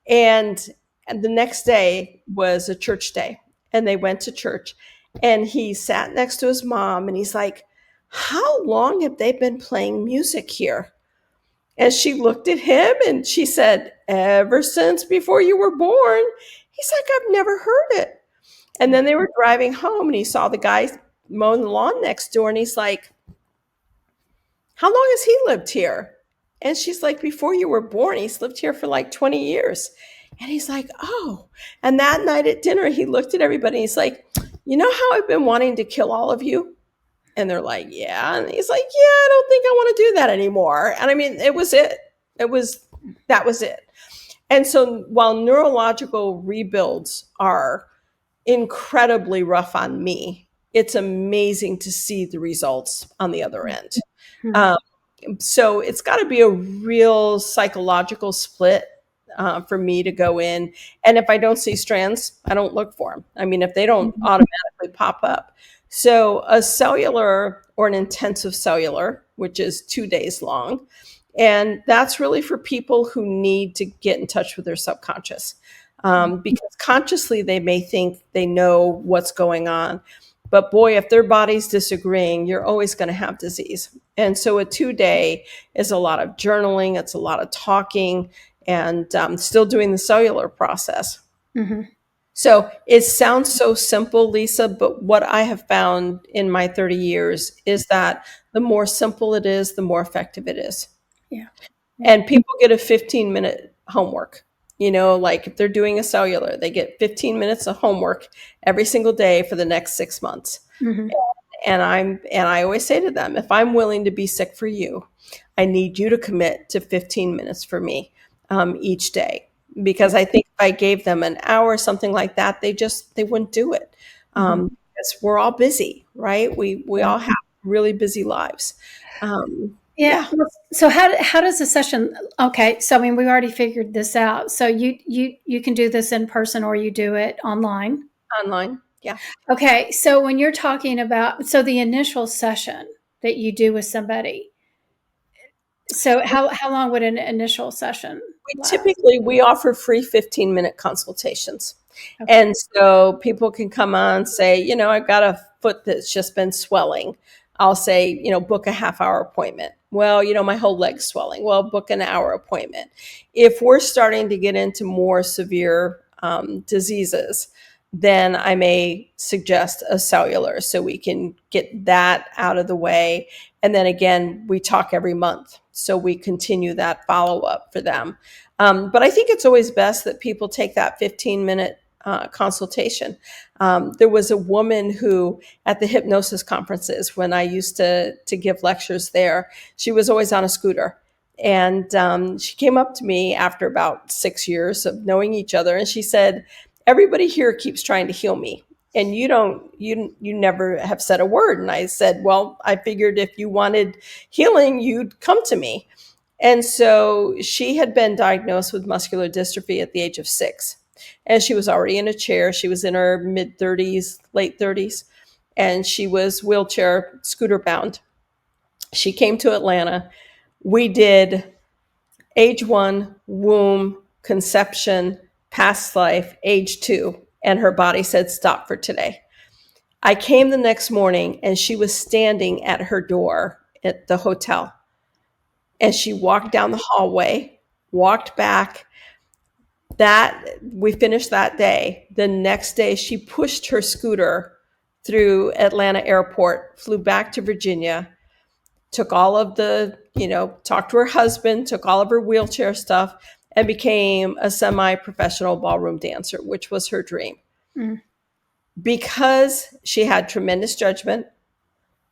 And, and the next day was a church day, and they went to church, and he sat next to his mom, and he's like, how long have they been playing music here? And she looked at him, and she said, ever since before you were born. He's like, I've never heard it. And then they were driving home, and he saw the guy mowing the lawn next door, and he's like, how long has he lived here? And she's like, before you were born. He's lived here for like 20 years. And he's like, oh. And that night at dinner, he looked at everybody, and he's like, you know how I've been wanting to kill all of you? And they're like, yeah. And he's like, yeah, I don't think I want to do that anymore. And I mean, it was it. That was it. And so while neurological rebuilds are incredibly rough on me, it's amazing to see the results on the other end. Hmm. Um, so it's got to be a real psychological split for me to go in. And if I don't see strands, I don't look for them. I mean, if they don't automatically pop up. So a cellular, or an intensive cellular, which is 2 days long, and that's really for people who need to get in touch with their subconscious. Because consciously they may think they know what's going on. But boy, if their body's disagreeing, you're always going to have disease. And so a 2 day is a lot of journaling, it's a lot of talking, and still doing the cellular process. Mm-hmm. So it sounds so simple, Lisa, but what I have found in my 30 years is that the more simple it is, the more effective it is. Yeah. And people get a 15-minute homework. Like if they're doing a cellular, they get 15 minutes of homework every single day for the next 6 months. Mm-hmm. and I always say to them, if I'm willing to be sick for you, I need you to commit to 15 minutes for me each day. Yeah. Because I think if I gave them an hour, something like that, they wouldn't do it. Mhm. Because we're all busy, right? We Yeah. all have really busy lives. Yeah. Yeah, Well, so how does the session? Okay. So I mean, we already figured this out. So you can do this in person or you do it online. online. Yeah. Okay. So when you're talking about the initial session that you do with somebody, so how long would an initial session last? We offer free 15-minute consultations. Okay. And so people can come on, say, I've got a foot that's just been swelling. I'll say, book a half-hour appointment. Well, my whole leg's swelling. Well, book an hour appointment. If we're starting to get into more severe diseases, then I may suggest a cellular so we can get that out of the way. And then again, we talk every month. So we continue that follow up for them. But I think it's always best that people take that 15-minute consultation. There was a woman who, at the hypnosis conferences, when I used to give lectures there, she was always on a scooter. And she came up to me after about 6 years of knowing each other, and she said, everybody here keeps trying to heal me. And you never have said a word. And I said, well, I figured if you wanted healing, you'd come to me. And so she had been diagnosed with muscular dystrophy at the age of 6. And she was already in a chair. She was in her mid 30s, late 30s, and she was wheelchair scooter bound. She came to Atlanta. We did age 1, womb, conception, past life, age 2, and her body said, stop for today. I came the next morning and she was standing at her door at the hotel. And she walked down the hallway, walked back. That we finished that day. The next day, she pushed her scooter through Atlanta airport, flew back to Virginia, took all of talked to her husband, took all of her wheelchair stuff, and became a semi-professional ballroom dancer, which was her dream. Mm. Because she had tremendous judgment,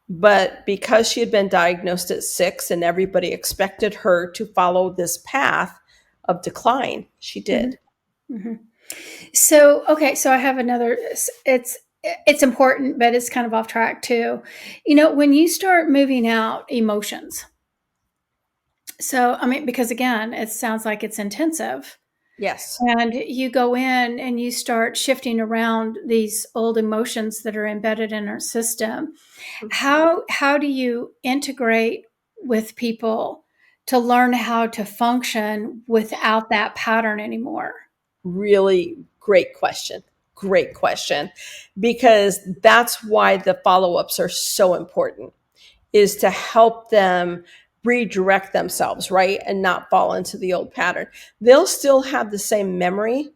but because she had been diagnosed at 6 and everybody expected her to follow this path of decline, she did. Mm-hmm. Mm-hmm. So, okay, so I have another, it's important, but it's kind of off track too. When you start moving out emotions, so, I mean, because again, it sounds like it's intensive. Yes. And you go in and you start shifting around these old emotions that are embedded in our system. How do you integrate with people to learn how to function without that pattern anymore? Really great question. Great question. Because that's why the follow-ups are so important, is to help them redirect themselves, right? And not fall into the old pattern. They'll still have the same memory,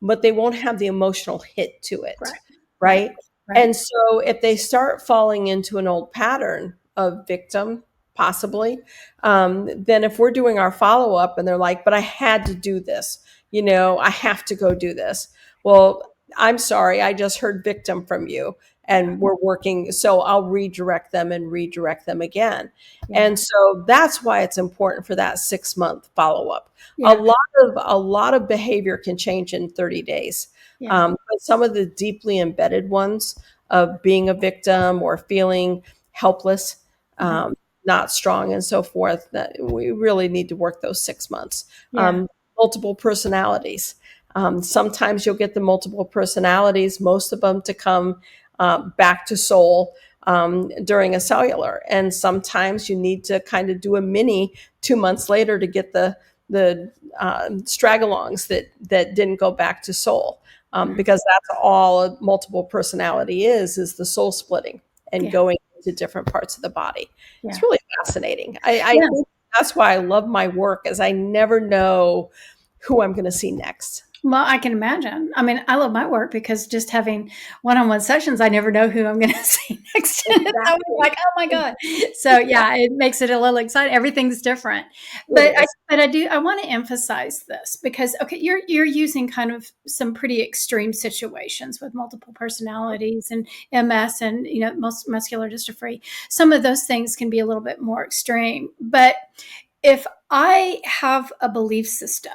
but they won't have the emotional hit to it, Right, right, right? right. And so if they start falling into an old pattern of victim, possibly, then if we're doing our follow up and they're like, but I had to do this, I have to go do this. Well, I'm sorry, I just heard victim from you Yeah, and we're working. So I'll redirect them and redirect them again. yeah, And so that's why it's important for that 6-month follow up. A yeah, lot a lot of behavior can change in 30 days. yeah. But some of the deeply embedded ones of being a victim or feeling helpless, Mhm. not strong, and so forth, that we really need to work those 6 months. Yeah. Multiple personalities. Sometimes you'll get the multiple personalities, most of them to come back to soul during a cellular. And sometimes you need to kind of do a mini 2 months later to get the straggalongs that didn't go back to soul. Mhm. Because that's all a multiple personality is the soul splitting and Yeah, going into different parts of the body. It's yeah, really fascinating. I yeah. think that's why I love my work, is I never know who I'm going to see next. Well, I can imagine. I mean, I love my work because just having one-on-one sessions, I never know who I'm going to see next. And it's always Exactly. like, oh my god! So yeah, it makes it a little exciting. Everything's different, It but is. I want to emphasize this because okay, you're using kind of some pretty extreme situations with multiple personalities and MS and most muscular dystrophy. Some of those things can be a little bit more extreme, but if I have a belief system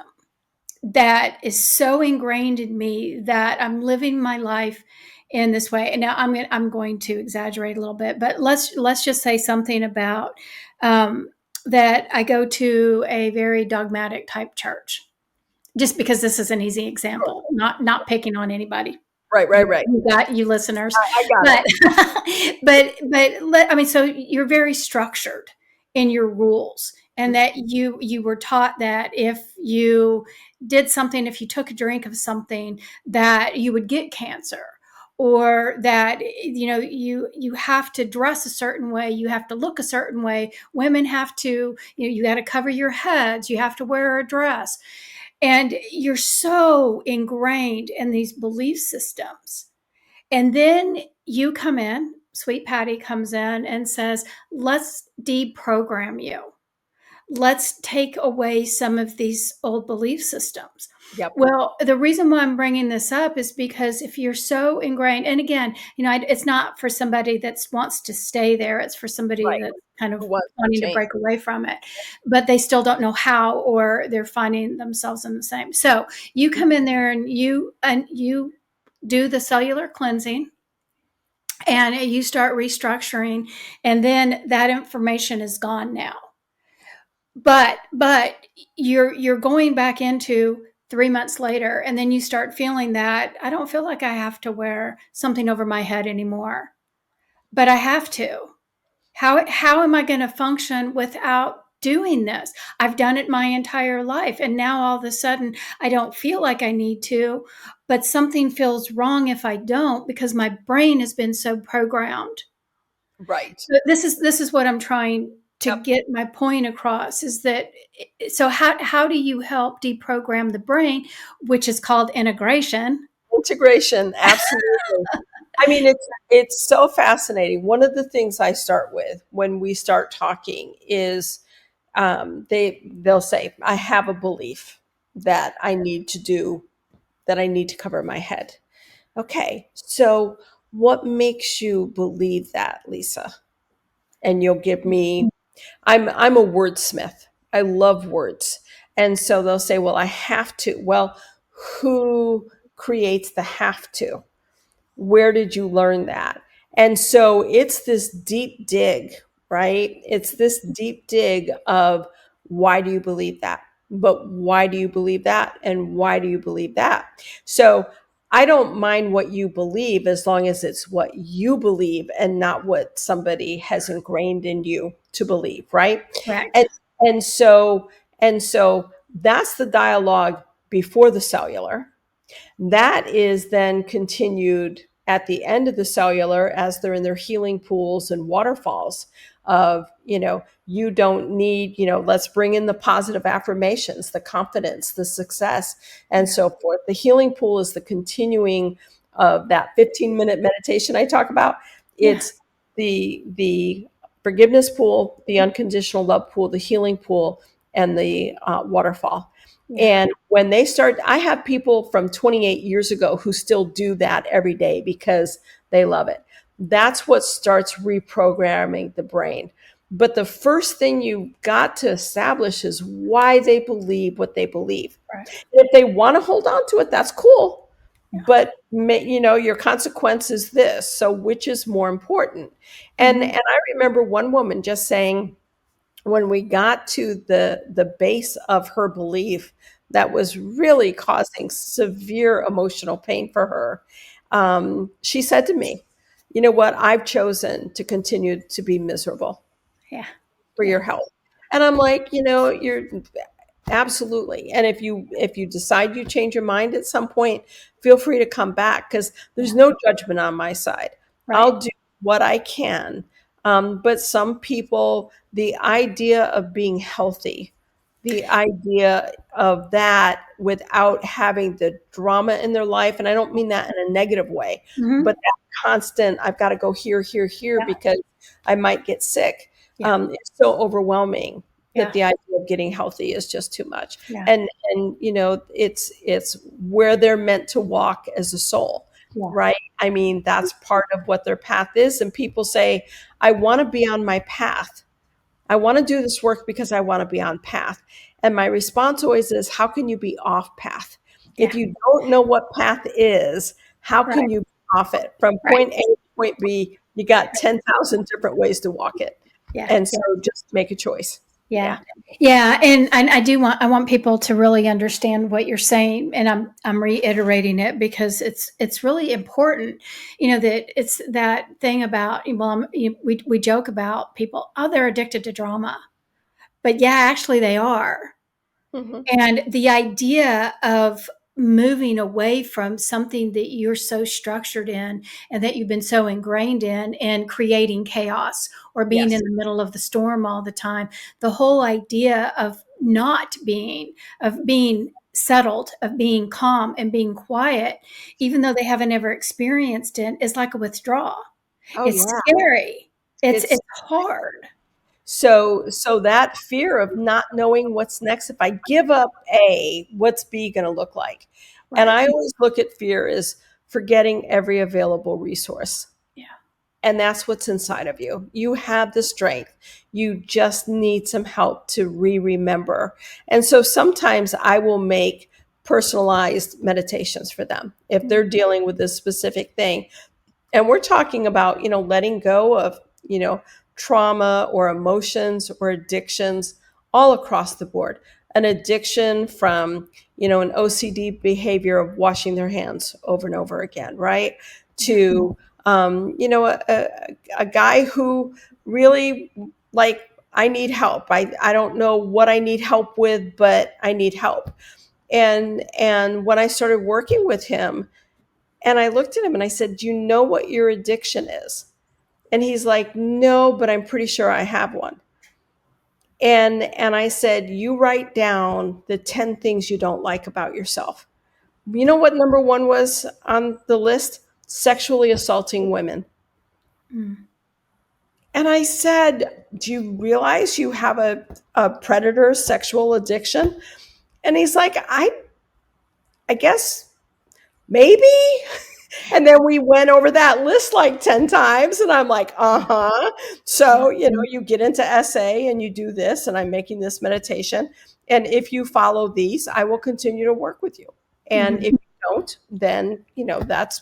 that is so ingrained in me that I'm living my life in this way. And now I'm going to exaggerate a little bit, but let's just say something about that I go to a very dogmatic type church. Just because this is an easy example, not picking on anybody. Right, right, right. You got you listeners, I got but it. I mean, so you're very structured in your rules, and that you were taught that if you did something, if you took a drink of something, that you would get cancer, or that you have to dress a certain way, you have to look a certain way. Women have to you got to cover your heads, you have to wear a dress, and you're so ingrained in these belief systems. And then you come in, sweet Patty comes in and says, let's deprogram you. Let's take away some of these old belief systems. Yep. Well, the reason why I'm bringing this up is because if you're so ingrained, and again, it's not for somebody that wants to stay there. It's for somebody Right. that's kind Who of wants to wanting to change? break away from it, but they still don't know how, or they're finding themselves in the same. So you come in there and you do the cellular cleansing and you start restructuring, and then that information is gone now, but you're going back into 3 months later, and then you start feeling that I don't feel like I have to wear something over my head anymore, but I have to. How am I going to function without doing this? I've done it my entire life, and now all of a sudden I don't feel like I need to, but something feels wrong if I don't, because my brain has been so programmed. Right. So this is what I'm trying to Yep. get my point across, is that so how do you help deprogram the brain, which is called integration? Integration, absolutely. I mean, it's so fascinating. One of the things I start with when we start talking is they'll say, I have a belief that I need to do that I need to cover my head. Okay, so what makes you believe that, Lisa? And you'll give me, I'm a wordsmith. I love words. And so they'll say, well, I have to. Well, who creates the have to? Where did you learn that? And so it's this deep dig, right? It's this deep dig of why do you believe that? But why do you believe that? And why do you believe that? So I don't mind what you believe as long as it's what you believe and not what somebody has ingrained in you to believe, right? And Correct. and so and so that's the dialogue before the cellular. That is then continued at the end of the cellular as they're in their healing pools and waterfalls of, you don't need, let's bring in the positive affirmations, the confidence, the success, and Yeah. so forth. The healing pool is the continuing of that 15-minute meditation I talk about. Yeah. It's the forgiveness pool, the unconditional love pool, the healing pool, and the waterfall. Yeah. And when they start, I have people from 28 years ago who still do that every day because they love it. That's what starts reprogramming the brain. But the first thing you've got to establish is why they believe what they believe. Right. And if they want to hold on to it, that's cool. Yeah. But your consequence is this. So which is more important? And Hmm. and I remember one woman just saying, when we got to the base of her belief that was really causing severe emotional pain for her, she said to me, you know what, I've chosen to continue to be miserable Yeah. for Yeah. your health. And I'm like, you're absolutely. And if you decide you change your mind at some point, feel free to come back, because there's Yeah. no judgment on my side. Right. I'll do what I can. But some people, the idea of being healthy the idea of that without having the drama in their life. And I don't mean that in a negative way, but Mm-hmm. that constant, I've got to go here, here, here Yeah. because I might get sick. Yeah. It's so overwhelming that Yeah. the idea of getting healthy is just too much. Yeah. And it's where they're meant to walk as a soul, Yeah. right? I mean, that's part of what their path is. And people say, I want to be on my path. I want to do this work because I want to be on path. And my response always is, how can you be off path? If Yeah. you don't know what path is, how Right. can you be off it? From Right. point A to point B, you got 10,000 different ways to walk it. Yeah. And so Yeah. just make a choice. Yeah. Yeah. Yeah. And I want people to really understand what you're saying. And I'm reiterating it because it's really important, that it's that thing about, well, we joke about people, oh, they're addicted to drama, but yeah, actually they are. Hmm. And the idea of moving away from something that you're so structured in and that you've been so ingrained in and creating chaos or being in Yes. the middle of the storm all the time, the whole idea of not being, of being settled, of being calm and being quiet, even though they haven't ever experienced it, is like a withdrawal. Oh, It's yeah. scary. It's It's hard. so that fear of not knowing what's next. If I give up A, what's B going to look like? And Right. I always look at fear as forgetting every available resource. Yeah. And that's what's inside of you. You have the strength. You just need some help to remember. And so sometimes I will make personalized meditations for them if they're dealing with this specific thing. And we're talking about, letting go of, trauma or emotions or addictions all across the board. An addiction from, an OCD behavior of washing their hands over and over again, right? Yeah. To, a guy who really, like, I need help. I don't know what I need help with, but I need help. And when I started working with him, and I looked at him and I said, do you know what your addiction is? And he's like, no, but I'm pretty sure I have one. And I said, you write down the 10 things you don't like about yourself. You know what number one was on the list? Sexually assaulting women. Mm. And I said, do you realize you have a predator sexual addiction? And he's like, I guess maybe. And then we went over that list like 10 times. And I'm like, uh-huh. Yeah. So, you get into SA and you do this, and I'm making this meditation. And if you follow these, I will continue to work with you. And Mhm. if you don't, then, that's,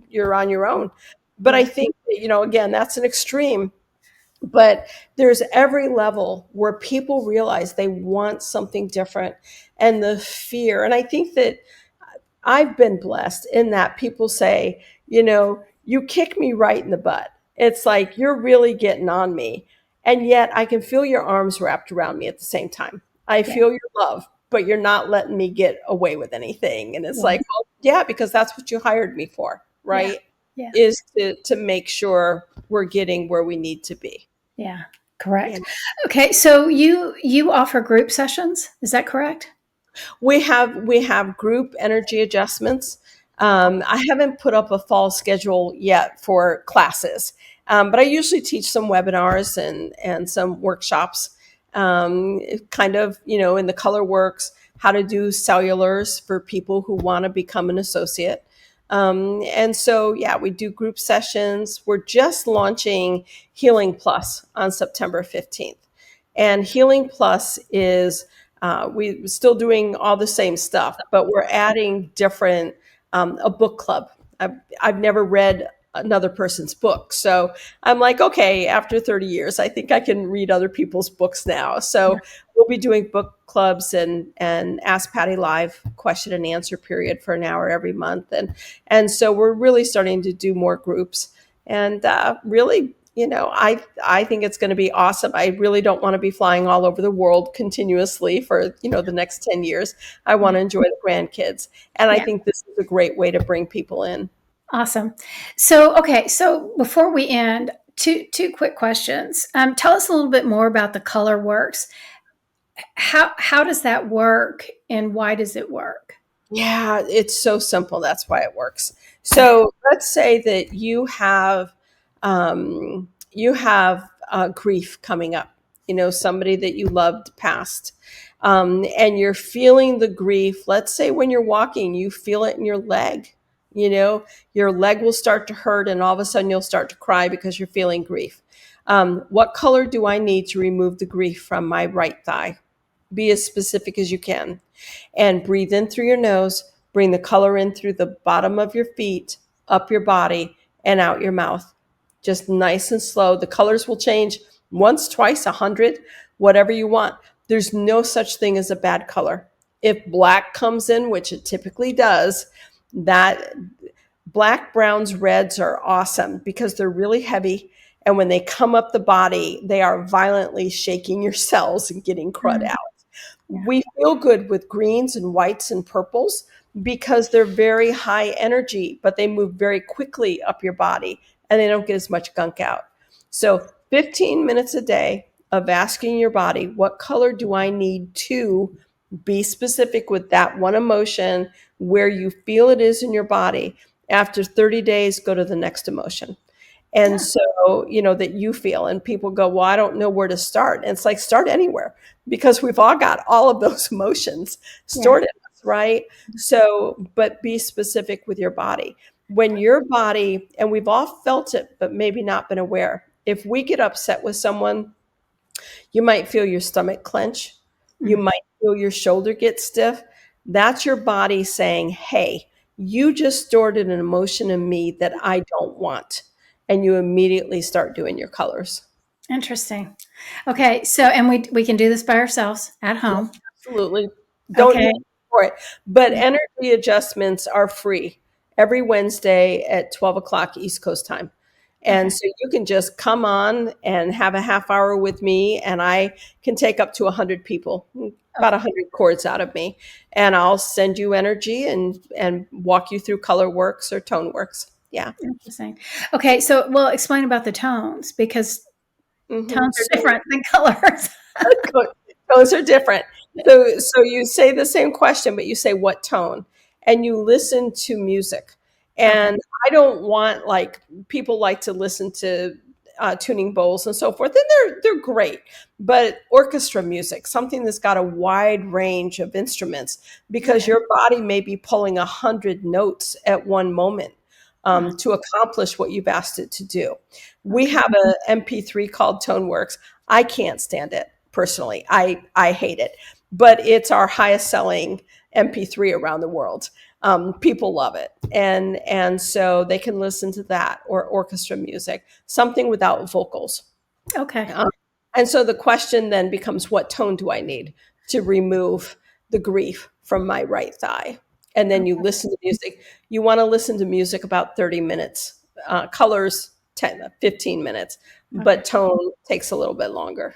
you're on your own. But I Yeah. think that, again, that's an extreme. But there's every level where people realize they want something different, and the fear. And I think that I've been blessed in that people say, you kick me right in the butt. It's like you're really getting on me. And yet I can feel your arms wrapped around me at the same time. I Yeah. feel your love, but you're not letting me get away with anything. And it's Yeah. like, well, yeah, because that's what you hired me for, Yeah. right? Yeah. Is to make sure we're getting where we need to be. Yeah. Yeah. Correct. Okay. So you offer group sessions. Is that correct? We have group energy adjustments. I haven't put up a fall schedule yet for classes, but I usually teach some webinars and some workshops, kind of in the color works, how to do cellulars for people who want to become an associate. And so, yeah, we do group sessions. We're just launching Healing Plus on September 15th. And Healing Plus is we're still doing all the same stuff, but we're adding different, a book club. I've never read another person's book. So I'm like, okay, after 30 years, I think I can read other people's books now. Yeah. So we'll be doing book clubs and Ask Patty Live question and answer period for an hour every month. And so we're really starting to do more groups. And really, I think it's going to be awesome. I really don't want to be flying all over the world continuously for, the next 10 years. I want Yeah. to enjoy the grandkids. And I Yeah. think this is a great way to bring people in. Awesome. So, okay. So before we end, two quick questions. Tell us a little bit more about the color works. how does that work, and why does it work? Yeah, it's so simple. That's why it works. So let's say that you have grief coming up. You know, somebody that you loved passed, and you're feeling the grief. Let's say when you're walking, you feel it in your leg. You know, your leg will start to hurt, and all of a sudden you'll start to cry because you're feeling grief. What color do I need to remove the grief from my right thigh? Be as specific as you can, and breathe in through your nose, bring the color in through the bottom of your feet, up your body, and out your mouth. Just nice and slow. The colors will change once, twice, 100, whatever you want. There's no such thing as a bad color. If black comes in, which it typically does, that black, browns, reds are awesome because they're really heavy. And when they come up the body, they are violently shaking your cells and getting crud Mm, out. yeah. We feel good with greens and whites and purples because they're very high energy, but they move very quickly up your body and they don't get as much gunk out. So 15 minutes a day of asking your body, what color do I need to be specific with that one emotion where you feel it is in your body. After 30 days, go to the next emotion. And Yeah. so, you know, that you feel, and people go, well, I don't know where to start. And it's like, start anywhere because we've all got all of those emotions Yeah. stored in us, right? So, but be specific with your body. When your body, and we've all felt it, but maybe not been aware. If we get upset with someone, you might feel your stomach clench. You Mm. might feel your shoulder get stiff. That's your body saying, hey, you just stored an emotion in me that I don't want. And you immediately start doing your colors. Interesting. Okay, so and we can do this by ourselves at Yeah, home. absolutely. Don't need Okay. for it. But energy adjustments are free every Wednesday at 12 o'clock East Coast time. And Okay. so you can just come on and have a half hour with me, and I can take up to 100 people, about Okay. 100 cords out of me, and I'll send you energy and walk you through color works or tone works. Yeah. Interesting. Okay, so well, explain about the tones because tones are So different than colors. tones are different. So you say the same question, but you say what tone, and you listen to music. Okay. And I don't want like people like to listen to tuning bowls and so forth, and they're great. But orchestra music, something that's got a wide range of instruments, because Okay. your body may be pulling 100 notes at one moment. Uh, To accomplish what you've asked it to do. We okay. have a MP3 called ToneWorks. I can't stand it personally. I hate it, but it's our highest selling MP3 around the world. People love it, and so they can listen to that or orchestra music, something without vocals. Okay. Um, and so the question then becomes, what tone do I need to remove the grief from my right thigh? And then you Okay. listen to music. You want to listen to music about 30 minutes, colors 10, 15 minutes, Okay. but tone takes a little bit longer.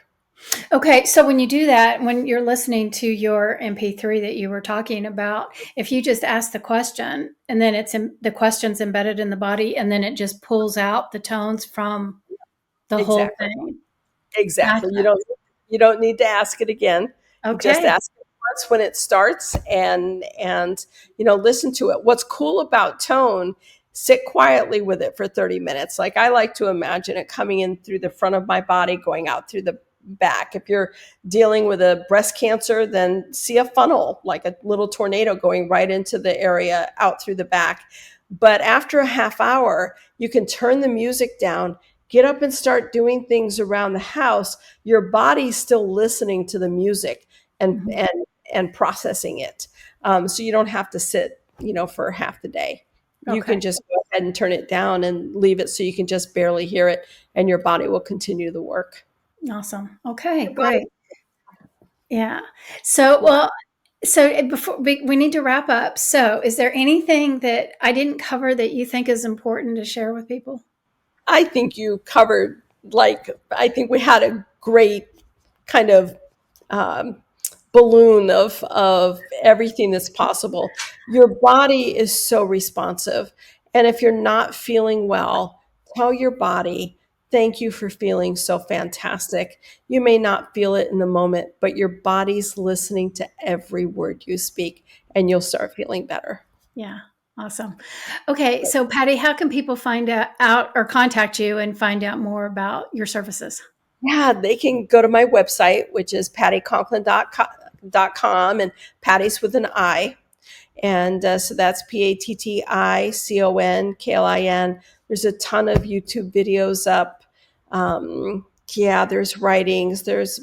Okay, so when you do that, when you're listening to your MP3 that you were talking about, if you just ask the question and then the question's embedded in the body and then it just pulls out the tones from the whole Exactly. thing. Exactly. Gotcha. You don't need to ask it again. You just Okay. ask it once when it starts, and listen to it. What's cool about tone, sit quietly with it for 30 minutes. Like I like to imagine it coming in through the front of my body, going out through the back. If you're dealing with a breast cancer, then see a funnel, like a little tornado going right into the area out through the back. But after a half hour, you can turn the music down, get up and start doing things around the house. Your body's still listening to the music and Mhm. and and processing it. So you don't have to sit, for half the day. You Okay. can just go ahead and turn it down and leave it so you can just barely hear it, and your body will continue the work. Awesome. Okay, Your body, great. Yeah. So, yeah. well, so before we need to wrap up. So, is there anything that I didn't cover that you think is important to share with people? I think you covered, like, I think we had a great kind of um, balloon of everything that's possible. Your body is so responsive. And if you're not feeling well, tell your body, Thank you for feeling so fantastic. You may not feel it in the moment, but your body's listening to every word you speak, and you'll start feeling better. Yeah. Awesome. Okay. So, Patti, how can people find out or contact you and find out more about your services? Yeah, they can go to my website, which is patticonklin.com, and Patty's with an I. And so that's PattiConklin. There's a ton of YouTube videos up. Yeah, there's writings. There's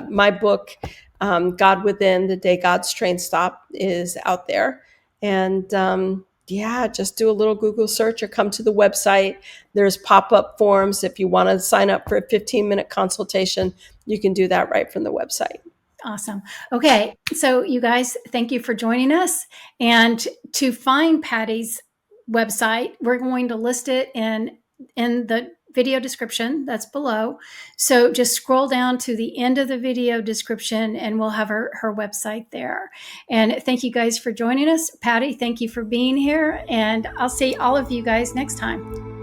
my book, God Within, The Day God's Train Stop, is out there. And yeah, just do a little Google search or come to the website. There's pop-up forms. If you want to sign up for a 15-minute consultation, you can do that right from the website. Awesome. Okay. So, you guys, thank you for joining us. And to find Patti's website, we're going to list it in the video description that's below. So just scroll down to the end of the video description and we'll have her website there. And thank you guys for joining us. Patti, thank you for being here. And I'll see all of you guys next time.